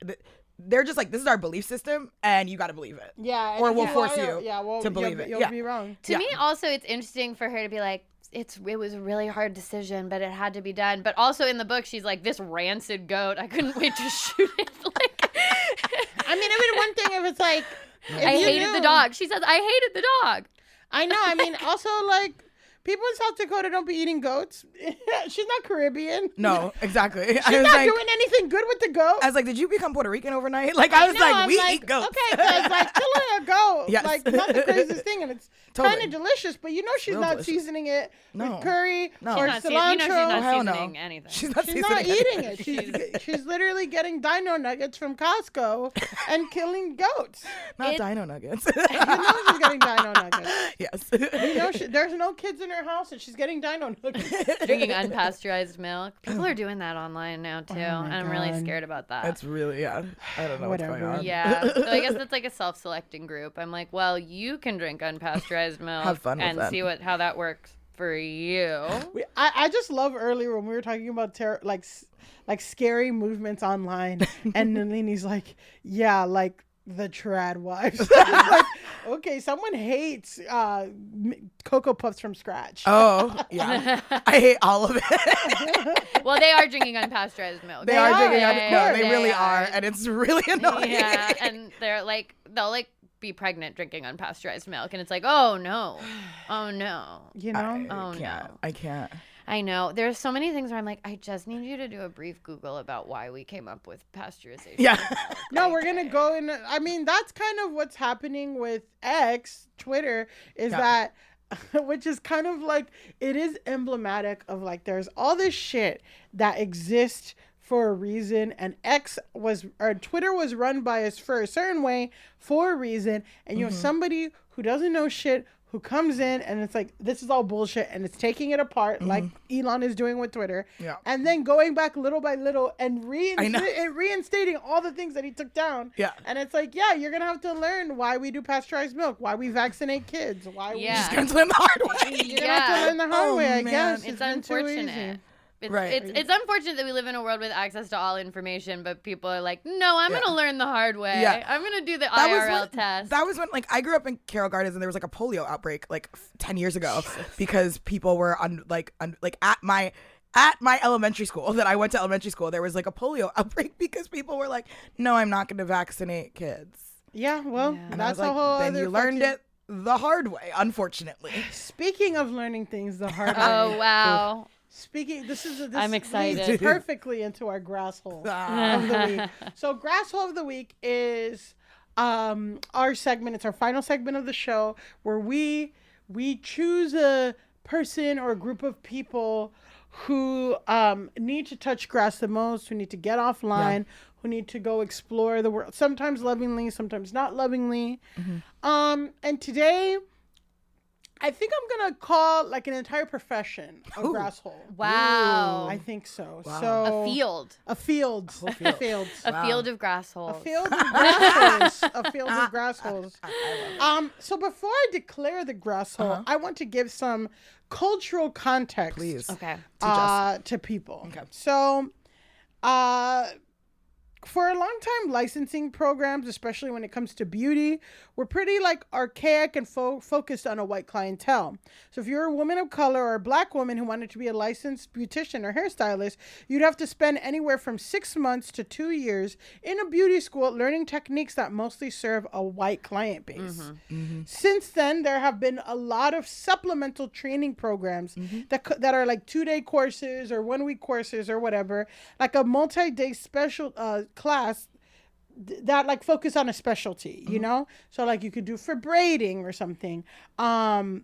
belief system, and you got to believe it. Yeah. Or we'll force you to believe it. You'll be wrong. To me, also, it's interesting for her to be like, it was a really hard decision, but it had to be done. But also in the book, she's like, this rancid goat, I couldn't wait to shoot it. Like, I mean, one thing if it's like, I hated the dog. She says, I hated the dog. I know. I mean, also, like, people in South Dakota don't be eating goats. She's not Caribbean. No, exactly. She's not doing anything good with the goat. I was like, did you become Puerto Rican overnight? Like, I was like, we eat goats. Okay, because like killing a goat, like not the craziest thing, and it's kind of delicious. But you know, she's not seasoning it with curry or cilantro. She's not seasoning anything. She's not eating it. She's literally getting dino nuggets from Costco and killing goats. Not dino nuggets. You know she's getting dino nuggets. Yes. You know there's no kids in her house, and she's getting dino nuggets. Drinking unpasteurized milk. People are doing that online now too, and I'm really scared about that. That's really I don't know what's going on. Yeah, so I guess that's like a self-selecting group. I'm like, well, you can drink unpasteurized milk. Have fun with and that. See how that works for you. I just love earlier when we were talking about like scary movements online, and Nelini's like, yeah, like the trad wives. Like, okay, someone hates Cocoa Puffs from scratch. Oh, yeah. I hate all of it. Well, they are drinking unpasteurized milk. They are drinking unpasteurized milk. They really are. And it's really annoying. Yeah, and they'll be pregnant drinking unpasteurized milk. And it's like, oh, no. Oh, no. You know? I can't. I know. There's so many things where I'm like, I just need you to do a brief Google about why we came up with pasteurization. Yeah. No, we're going to go in. I mean, that's kind of what's happening with X, Twitter, is that, which is kind of like, it is emblematic of like, there's all this shit that exists for a reason, and Twitter was run by us for a certain way for a reason, and you know, somebody who doesn't know shit who comes in and it's like, this is all bullshit, and it's taking it apart like Elon is doing with Twitter, and then going back little by little and reinstating all the things that he took down. And it's like, you're gonna have to learn why we do pasteurized milk, why we vaccinate kids, why we just gonna learn the hard way. You're gonna have to learn the hard way, I guess. It's unfortunate. It's unfortunate that we live in a world with access to all information, but people are like, no, I'm going to learn the hard way. I'm going to do the IRL test. That was when, like, I grew up in Carroll Gardens and there was, like, a polio outbreak, like, 10 years ago because people were, at my elementary school that I went to elementary school, there was, like, a polio outbreak because people were like, no, I'm not going to vaccinate kids. That's a whole other. Then you learned it the hard way, unfortunately. Speaking of learning things the hard way. Oh, wow. I'm excited. Leads perfectly into our grass hole of the week. So grass hole of the week is our segment. It's our final segment of the show where we choose a person or a group of people who need to touch grass the most, who need to get offline, who need to go explore the world, sometimes lovingly, sometimes not lovingly. And today, I think I'm going to call like an entire profession a grass hole. Wow. I think so. Wow. So a field. A field. A field. A field of grass holes. A field of grass holes. A field of grass holes. So before I declare the grass hole, I want to give some cultural context. Please. Okay. To people. Okay. So, for a long time, licensing programs, especially when it comes to beauty, were pretty like archaic and focused on a white clientele. So if you're a woman of color or a black woman who wanted to be a licensed beautician or hairstylist, you'd have to spend anywhere from 6 months to 2 years in a beauty school learning techniques that mostly serve a white client base. Since then, there have been a lot of supplemental training programs that are like 2-day courses or 1-week courses or whatever, like a multi-day special class that like focus on a specialty, you know? So like you could do for braiding or something. And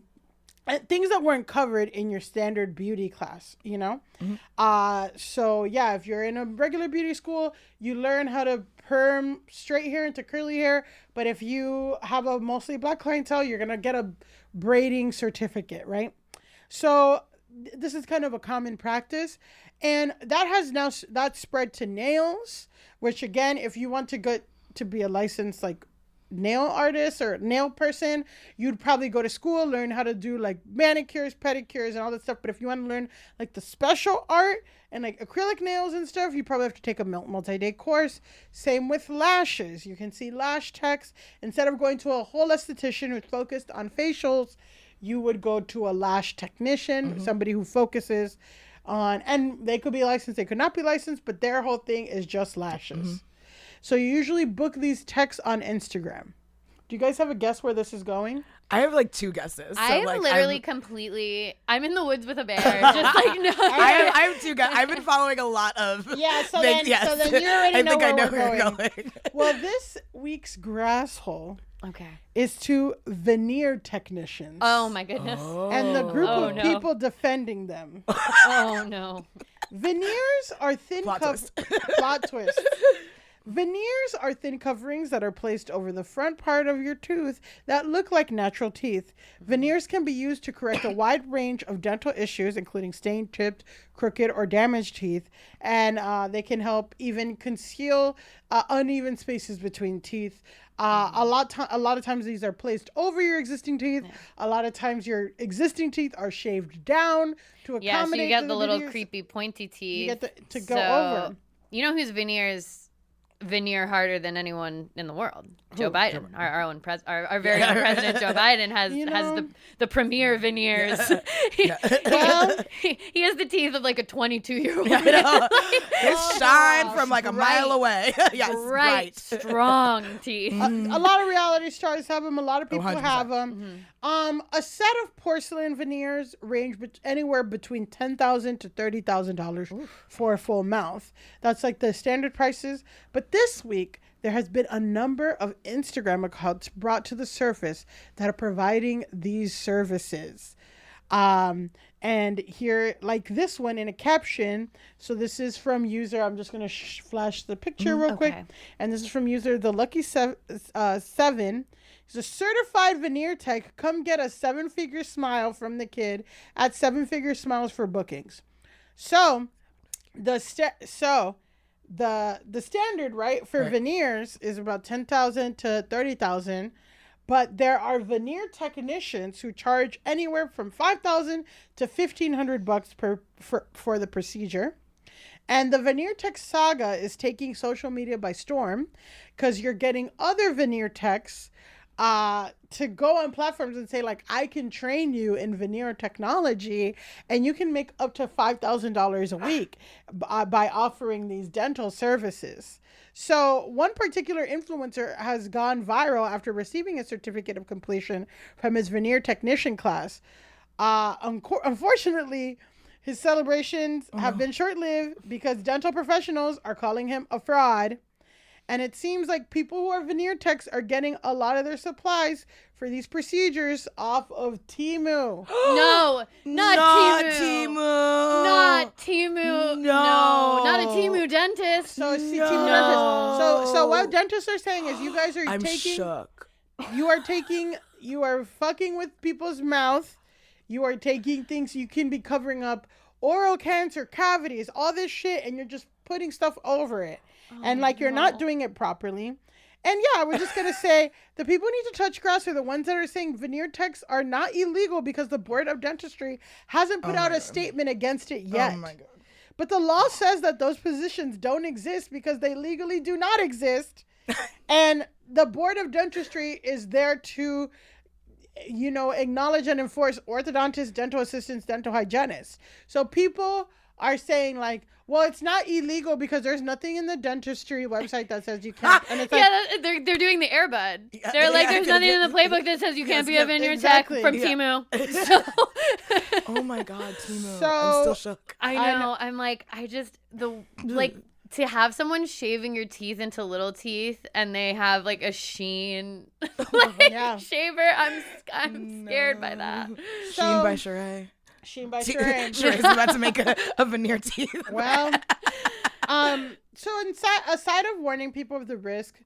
things that weren't covered in your standard beauty class, you know? So yeah, if you're in a regular beauty school, you learn how to perm straight hair into curly hair. But if you have a mostly black clientele, you're going to get a braiding certificate, right? So this is kind of a common practice. And that has now spread to nails, which again, if you want to go to be a licensed like nail artist or nail person, you'd probably go to school, learn how to do like manicures, pedicures, and all that stuff. But if you want to learn like the special art and like acrylic nails and stuff, you probably have to take a multi-day course. Same with lashes. You can see lash techs. Instead of going to a whole esthetician who's focused on facials, you would go to a lash technician, somebody who focuses on, and they could be licensed, they could not be licensed, but their whole thing is just lashes. So you usually book these techs on Instagram. Do you guys have a guess where this is going? I have like 2 guesses. So I'm like, literally I'm in the woods with a bear. Just like, no. I have 2 guesses. I've been following a lot of things. So then you already know where we're going. Well, this week's grass hole is to veneer technicians. Oh my goodness. And the group of people defending them. Oh no. Veneers are thin plot twist. Veneers are thin coverings that are placed over the front part of your tooth that look like natural teeth. Veneers can be used to correct a wide range of dental issues, including stained, chipped, crooked, or damaged teeth. And they can help even conceal uneven spaces between teeth. A lot of times these are placed over your existing teeth. A lot of times your existing teeth are shaved down to accommodate. Yeah, so you get the little veneers. creepy pointy teeth. You get to go over. You know whose veneers veneer harder than anyone in the world? Joe Biden, our own our very own president. Joe Biden has the premier veneers. Well, he has the teeth of like a 22-year-old. They shine from like a mile away. Yes, bright, strong teeth. A lot of reality stars have them. A lot of people have them. A set of porcelain veneers range anywhere between $10,000 to $30,000 for a full mouth. That's like the standard prices. But this week, there has been a number of Instagram accounts brought to the surface that are providing these services. And here, like this one in a caption. So this is from user. I'm just going to flash the picture real quick. And this is from user The Lucky Seven. He's a certified veneer tech. Come get a 7-figure smile from the kid at 7-figure smiles for bookings. So the standard, right, for veneers is about $10,000 to $30,000. But there are veneer technicians who charge anywhere from $5,000 to $1,500 for the procedure. And the veneer tech saga is taking social media by storm because you're getting other veneer techs to go on platforms and say, like, I can train you in veneer technology and you can make up to $5,000 a week by offering these dental services. So one particular influencer has gone viral after receiving a certificate of completion from his veneer technician class. Unfortunately, his celebrations have been short-lived because dental professionals are calling him a fraud. And it seems like people who are veneer techs are getting a lot of their supplies for these procedures off of Temu. No, not Temu. Not Temu. No, not a Temu dentist. So it's Temu dentist. So what dentists are saying is you guys are I'm shook. You are fucking with people's mouth. You are taking things you can be covering up oral cancer, cavities, all this shit, and you're just putting stuff over it. And like you're not doing it properly. And yeah, I was just going to say the people who need to touch grass are the ones that are saying veneer techs are not illegal because the Board of Dentistry hasn't put out a statement against it yet. Oh my God. But the law says that those positions don't exist because they legally do not exist. And the Board of Dentistry is there to, you know, acknowledge and enforce orthodontists, dental assistants, dental hygienists. So people are saying like, well, it's not illegal because there's nothing in the dentistry website that says you can't. And it's like, they're doing the Airbud. They're like, there's nothing in the playbook that says you can't be a veneer tech from Temu. So. Oh my God, Temu. So, I'm still shook. I know. I'm like, to have someone shaving your teeth into little teeth and they have like a sheen shaver. I'm scared by that. Sheen by Sheree. Sheen by Sheree. Sheree's about to make a veneer teeth. Well, so aside of warning people of the risk,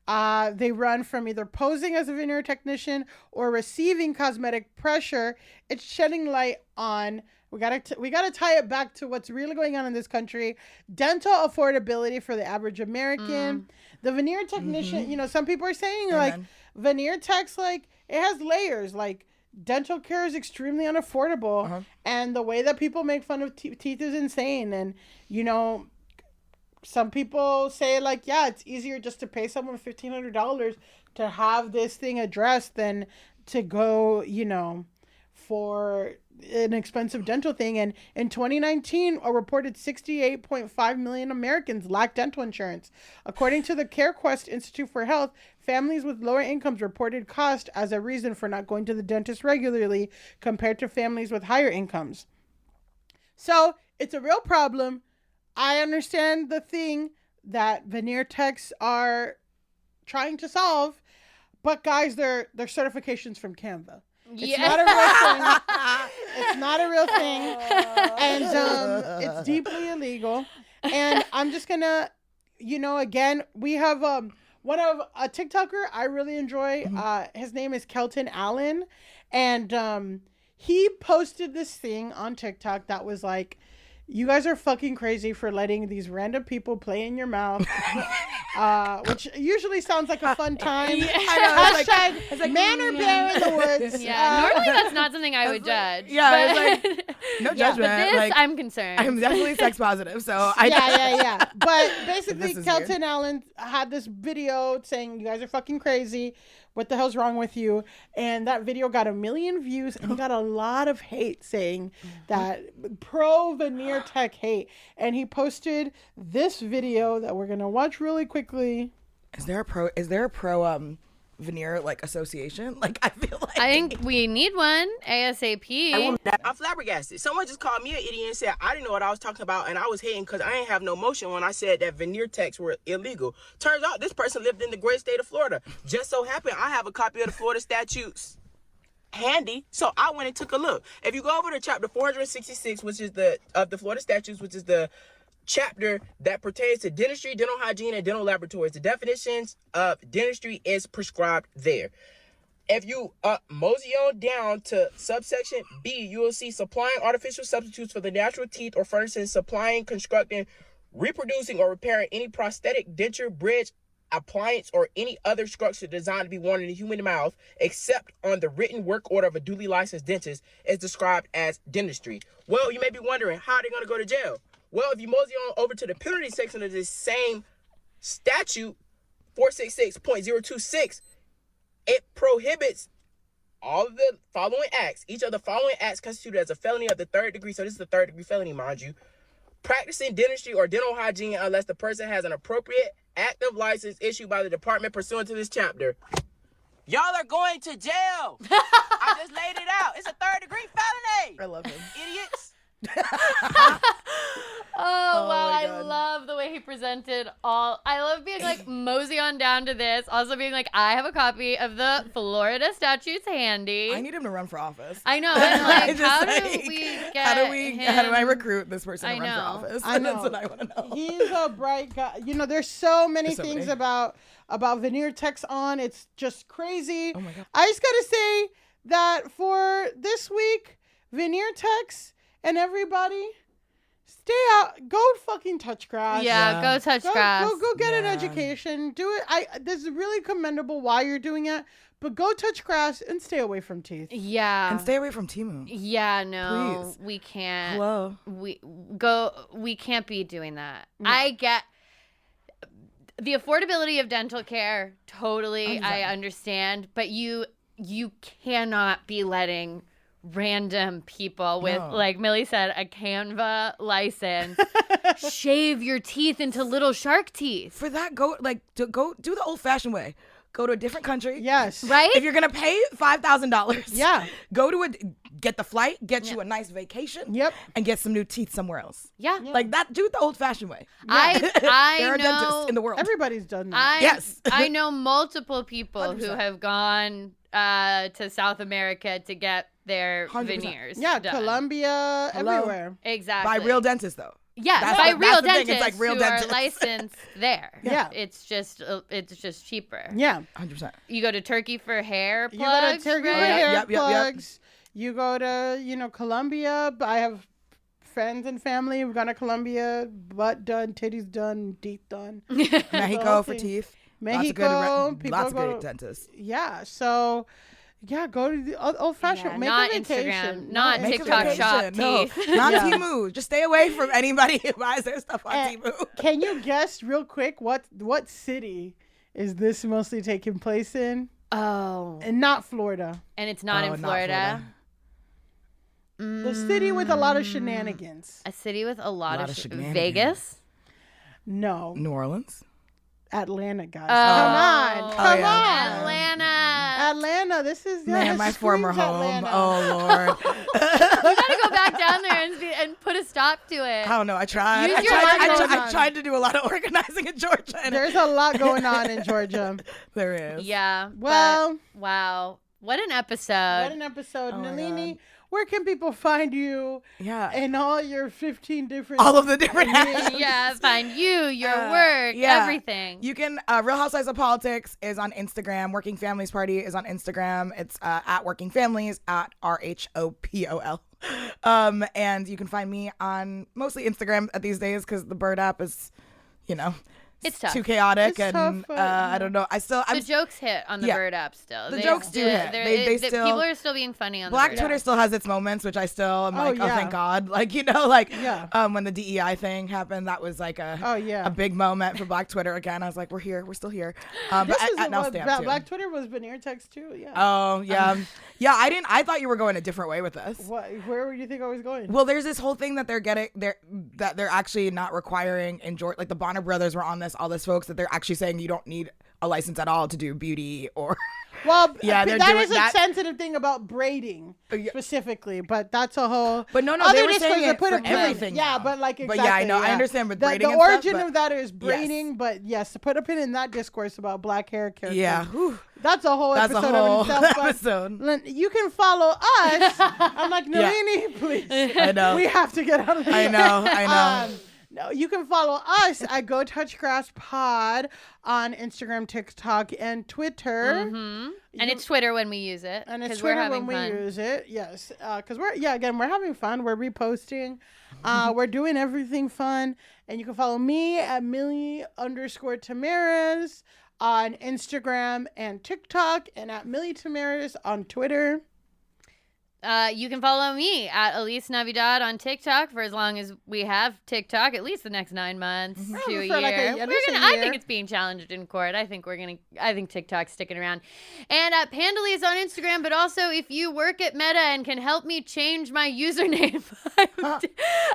they run from either posing as a veneer technician or receiving cosmetic pressure. It's shedding light on. We gotta tie it back to what's really going on in this country. Dental affordability for the average American. The veneer technician, you know, some people are saying like veneer techs, like it has layers. Like dental care is extremely unaffordable, and the way that people make fun of teeth is insane. And you know, some people say like, yeah, it's easier just to pay someone $1,500 to have this thing addressed than to go, you know, for an expensive dental thing. And in 2019, a reported 68.5 million Americans lack dental insurance. According to the CareQuest Institute for Health, families with lower incomes reported cost as a reason for not going to the dentist regularly compared to families with higher incomes. So it's a real problem. I understand the thing that veneer techs are trying to solve, but guys, they're certifications from Canva. It's not a real thing. It's not a real thing. And it's deeply illegal. And I'm just gonna, you know, again, we have one of a TikToker I really enjoy. His name is Kelton Allen. And he posted this thing on TikTok that was like, you guys are fucking crazy for letting these random people play in your mouth, which usually sounds like a fun time. Yeah. I know, it's like man or bear in the woods. Yeah, normally that's not something I would judge. Yeah, it's like, no judgment. But this, like, I'm concerned. I'm definitely sex positive, so yeah. But basically, Kelton Allen had this video saying, you guys are fucking crazy. What the hell's wrong with you? And that video got 1 million views and he got a lot of hate saying that pro veneer tech hate. And he posted this video that we're going to watch really quickly. Is there a pro veneer like association? Like I feel like I think we need one ASAP. I'm flabbergasted. Someone just called me an idiot and said I didn't know what I was talking about, and I was hating because I ain't have no motion when I said that veneer techs were illegal. Turns out this person lived in the great state of Florida. Just so happened I have a copy of the Florida statutes. handy, so I went and took a look. If you go over to chapter 466, which is of the Florida statutes, which is the chapter that pertains to dentistry, dental hygiene, and dental laboratories, the definitions of dentistry is prescribed there. If you mosey on down to subsection B, you will see supplying artificial substitutes for the natural teeth or furnishing, supplying, constructing, reproducing, or repairing any prosthetic, denture, bridge, appliance, or any other structure designed to be worn in the human mouth, except on the written work order of a duly licensed dentist, is described as dentistry. Well, you may be wondering, how are they going to go to jail? Well, if you mosey on over to the penalty section of this same statute, 466.026, it prohibits all of the following acts. Each of the following acts constituted as a felony of the third degree. So this is the third degree felony, mind you. Practicing dentistry or dental hygiene unless the person has an appropriate active license issued by the department pursuant to this chapter. Y'all are going to jail. I just laid it out. It's a third degree felony. I love him. Idiots. Oh, wow. my I God. love the way he presented all. I love being like, mosey on down to this. Also being like, I have a copy of the Florida statutes handy. I need him to run for office. I know. And like, Just how like, do we get how do I him- recruit this person to I run for know. office? I know. That's what I want to know. He's a bright guy. You know, there's so many There's so things many. about veneer techs on. It's just crazy. Oh my God. I just gotta say that for this week, veneer techs and everybody, stay out. Go fucking touch grass. Yeah, Yeah. go touch Go, grass. go get an Yeah. education. Do it. This is really commendable why you're doing it. But go touch grass and stay away from teeth. Yeah. And stay away from Timu. Yeah, no, Please. we can't. Hello. We can't be doing that. I get the affordability of dental care. Totally, I understand, but you cannot be letting random people with, No. like Millie said, a Canva license shave your teeth into little shark teeth. For that, go do the old-fashioned way. Go to a different country. Yes. Right? If you're gonna pay $5,000, Yeah. go to get the flight, get you a nice vacation, Yep. and get some new teeth somewhere else. Yeah. Like that. Do it the old-fashioned way. I There are know. dentists in the world. Everybody's done that. Yes. I know multiple people who 100%. have gone to South America to get their 100%. veneers Yeah, done. Colombia, Hello? everywhere. Exactly. By real dentists, though. Yes, That's by the- real that's the thing. It's dentists like real who dentists. are licensed there. Yeah. It's just cheaper. Yeah. 100%. You go to Turkey for hair You plugs, go to Turkey right? for hair Yep. plugs. You go to, Colombia. I have friends and family who've gone to Colombia, butt done, titties done, teeth done. Mexico for thing. teeth. Mexico, Lots people of go good to- dentists. Yeah, so, yeah, go to the old fashioned. Yeah, make not a vacation. Instagram, not Make a TikTok shop vacation. No, teeth. not Yeah. Temu. Just stay away from anybody who buys their stuff on Eh, Temu. Can you guess real quick what city is this mostly taking place in? Oh, And not Florida. and it's not Oh, in Florida. The city with a lot of shenanigans. A city with a lot, Lot of of shenanigans. Vegas. No, New Orleans. Atlanta, guys. Oh. Come on, come yeah. on. Atlanta. Atlanta. This is Man, my this former screams home. Atlanta. Oh Lord. You gotta go back down there and put a stop to it. I don't know. I tried. Use I your tried, mind. I tried to do a lot of organizing in Georgia. And There's a lot going on in Georgia. there is. Well, Yeah. but- wow. What an episode. what an episode, Oh my Nelini. Where can people find you Yeah. and all your 15 different? All of the different hats. Yeah, find you, your work, yeah. everything. You can Real Housewives of Politics is on Instagram. Working Families Party is on Instagram. It's at Working Families at RHOPOL. And you can find me on mostly Instagram at these days because the Bird app is, It's tough. too chaotic It's and tough, but, I don't know. The jokes hit on the yeah. Bird app still. The jokes do hit. They still- people are still being funny on Black the Bird Twitter app. still has its moments, which I still am Oh, like, oh, yeah. thank God. Yeah. When the DEI thing happened, that was like Oh, yeah. a big moment for Black Twitter again. I was like, we're here, we're still here. But This is at now what stamp too. Black Twitter was veneer text too. Yeah. Oh yeah, yeah. I thought you were going a different way with this. Where would you think I was going? Well, there's this whole thing that they're actually not requiring in Georgia. Like the Bonner brothers were on this, all this folks that they're actually saying you don't need a license at all to do beauty or Well, Yeah, they're that doing is a that. sensitive thing about braiding specifically, but that's a whole. But no, they other were saying discourse, it put for a pin. everything. Yeah, now. but like exactly. But yeah, I know, I understand with braiding the and origin stuff, of that is braiding, yes. but yes, to put a pin in that discourse about black hair characters. Yeah, whew. That's a whole That's a episode whole of itself. But episode. you can follow us. I'm like, Nelini, please. I know. We have to get out of here. I know. No, you can follow us at Go Touch Grass Pod on Instagram, TikTok, and Twitter. And it's Twitter when we use it. And it's 'cause Twitter we're having when we fun. use it. Yes, because we're having fun. We're reposting. We're doing everything fun. And you can follow me at Millie_Tamaris on Instagram and TikTok, and at Millie Tamaris on Twitter. You can follow me at Elise Navidad on TikTok for as long as we have TikTok, at least the next 9 months to a For year. like at least a I year. think it's being challenged in court. I think TikTok's sticking around. And Pandally is on Instagram, but also if you work at Meta and can help me change my username,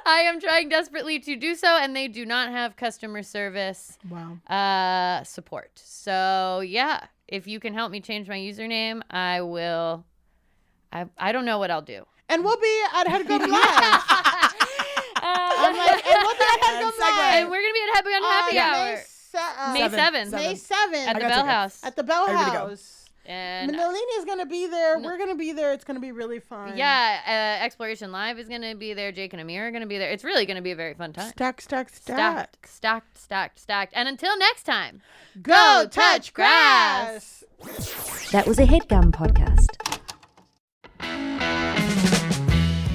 I am trying desperately to do so, and they do not have customer service support. So yeah, if you can help me change my username, I will. I don't know what I'll do. And we'll be at HeadGum Live. I'm like, and we'll be at HeadGum Live. And we're going to be at HeadGum Happy Hour. May 7th. May 7th. At the Bell House. At the Bell House. And Nelini is going to be there. We're going to be there. It's going to be really fun. Yeah, Exploration Live is going to be there. Jake and Amir are going to be there. It's really going to be a very fun time. Stacked. And until next time, go touch grass. That was a HeadGum podcast.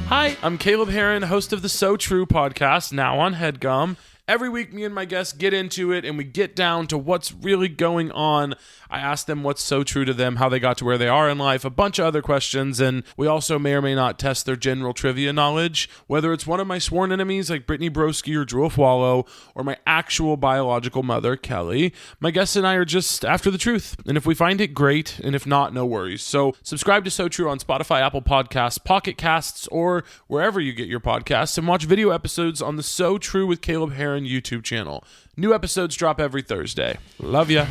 Hi, I'm Caleb Heron, host of the So True podcast, now on HeadGum. Every week, me and my guests get into it, and we get down to what's really going on. I ask them what's so true to them, how they got to where they are in life, a bunch of other questions, and we also may or may not test their general trivia knowledge, whether it's one of my sworn enemies like Brittany Broski or Drew Wallow, or my actual biological mother, Kelly. My guests and I are just after the truth, and if we find it, great, and if not, no worries. So subscribe to So True on Spotify, Apple Podcasts, Pocket Casts, or wherever you get your podcasts, and watch video episodes on the So True with Caleb Heron YouTube channel. New episodes drop every Thursday. Love ya.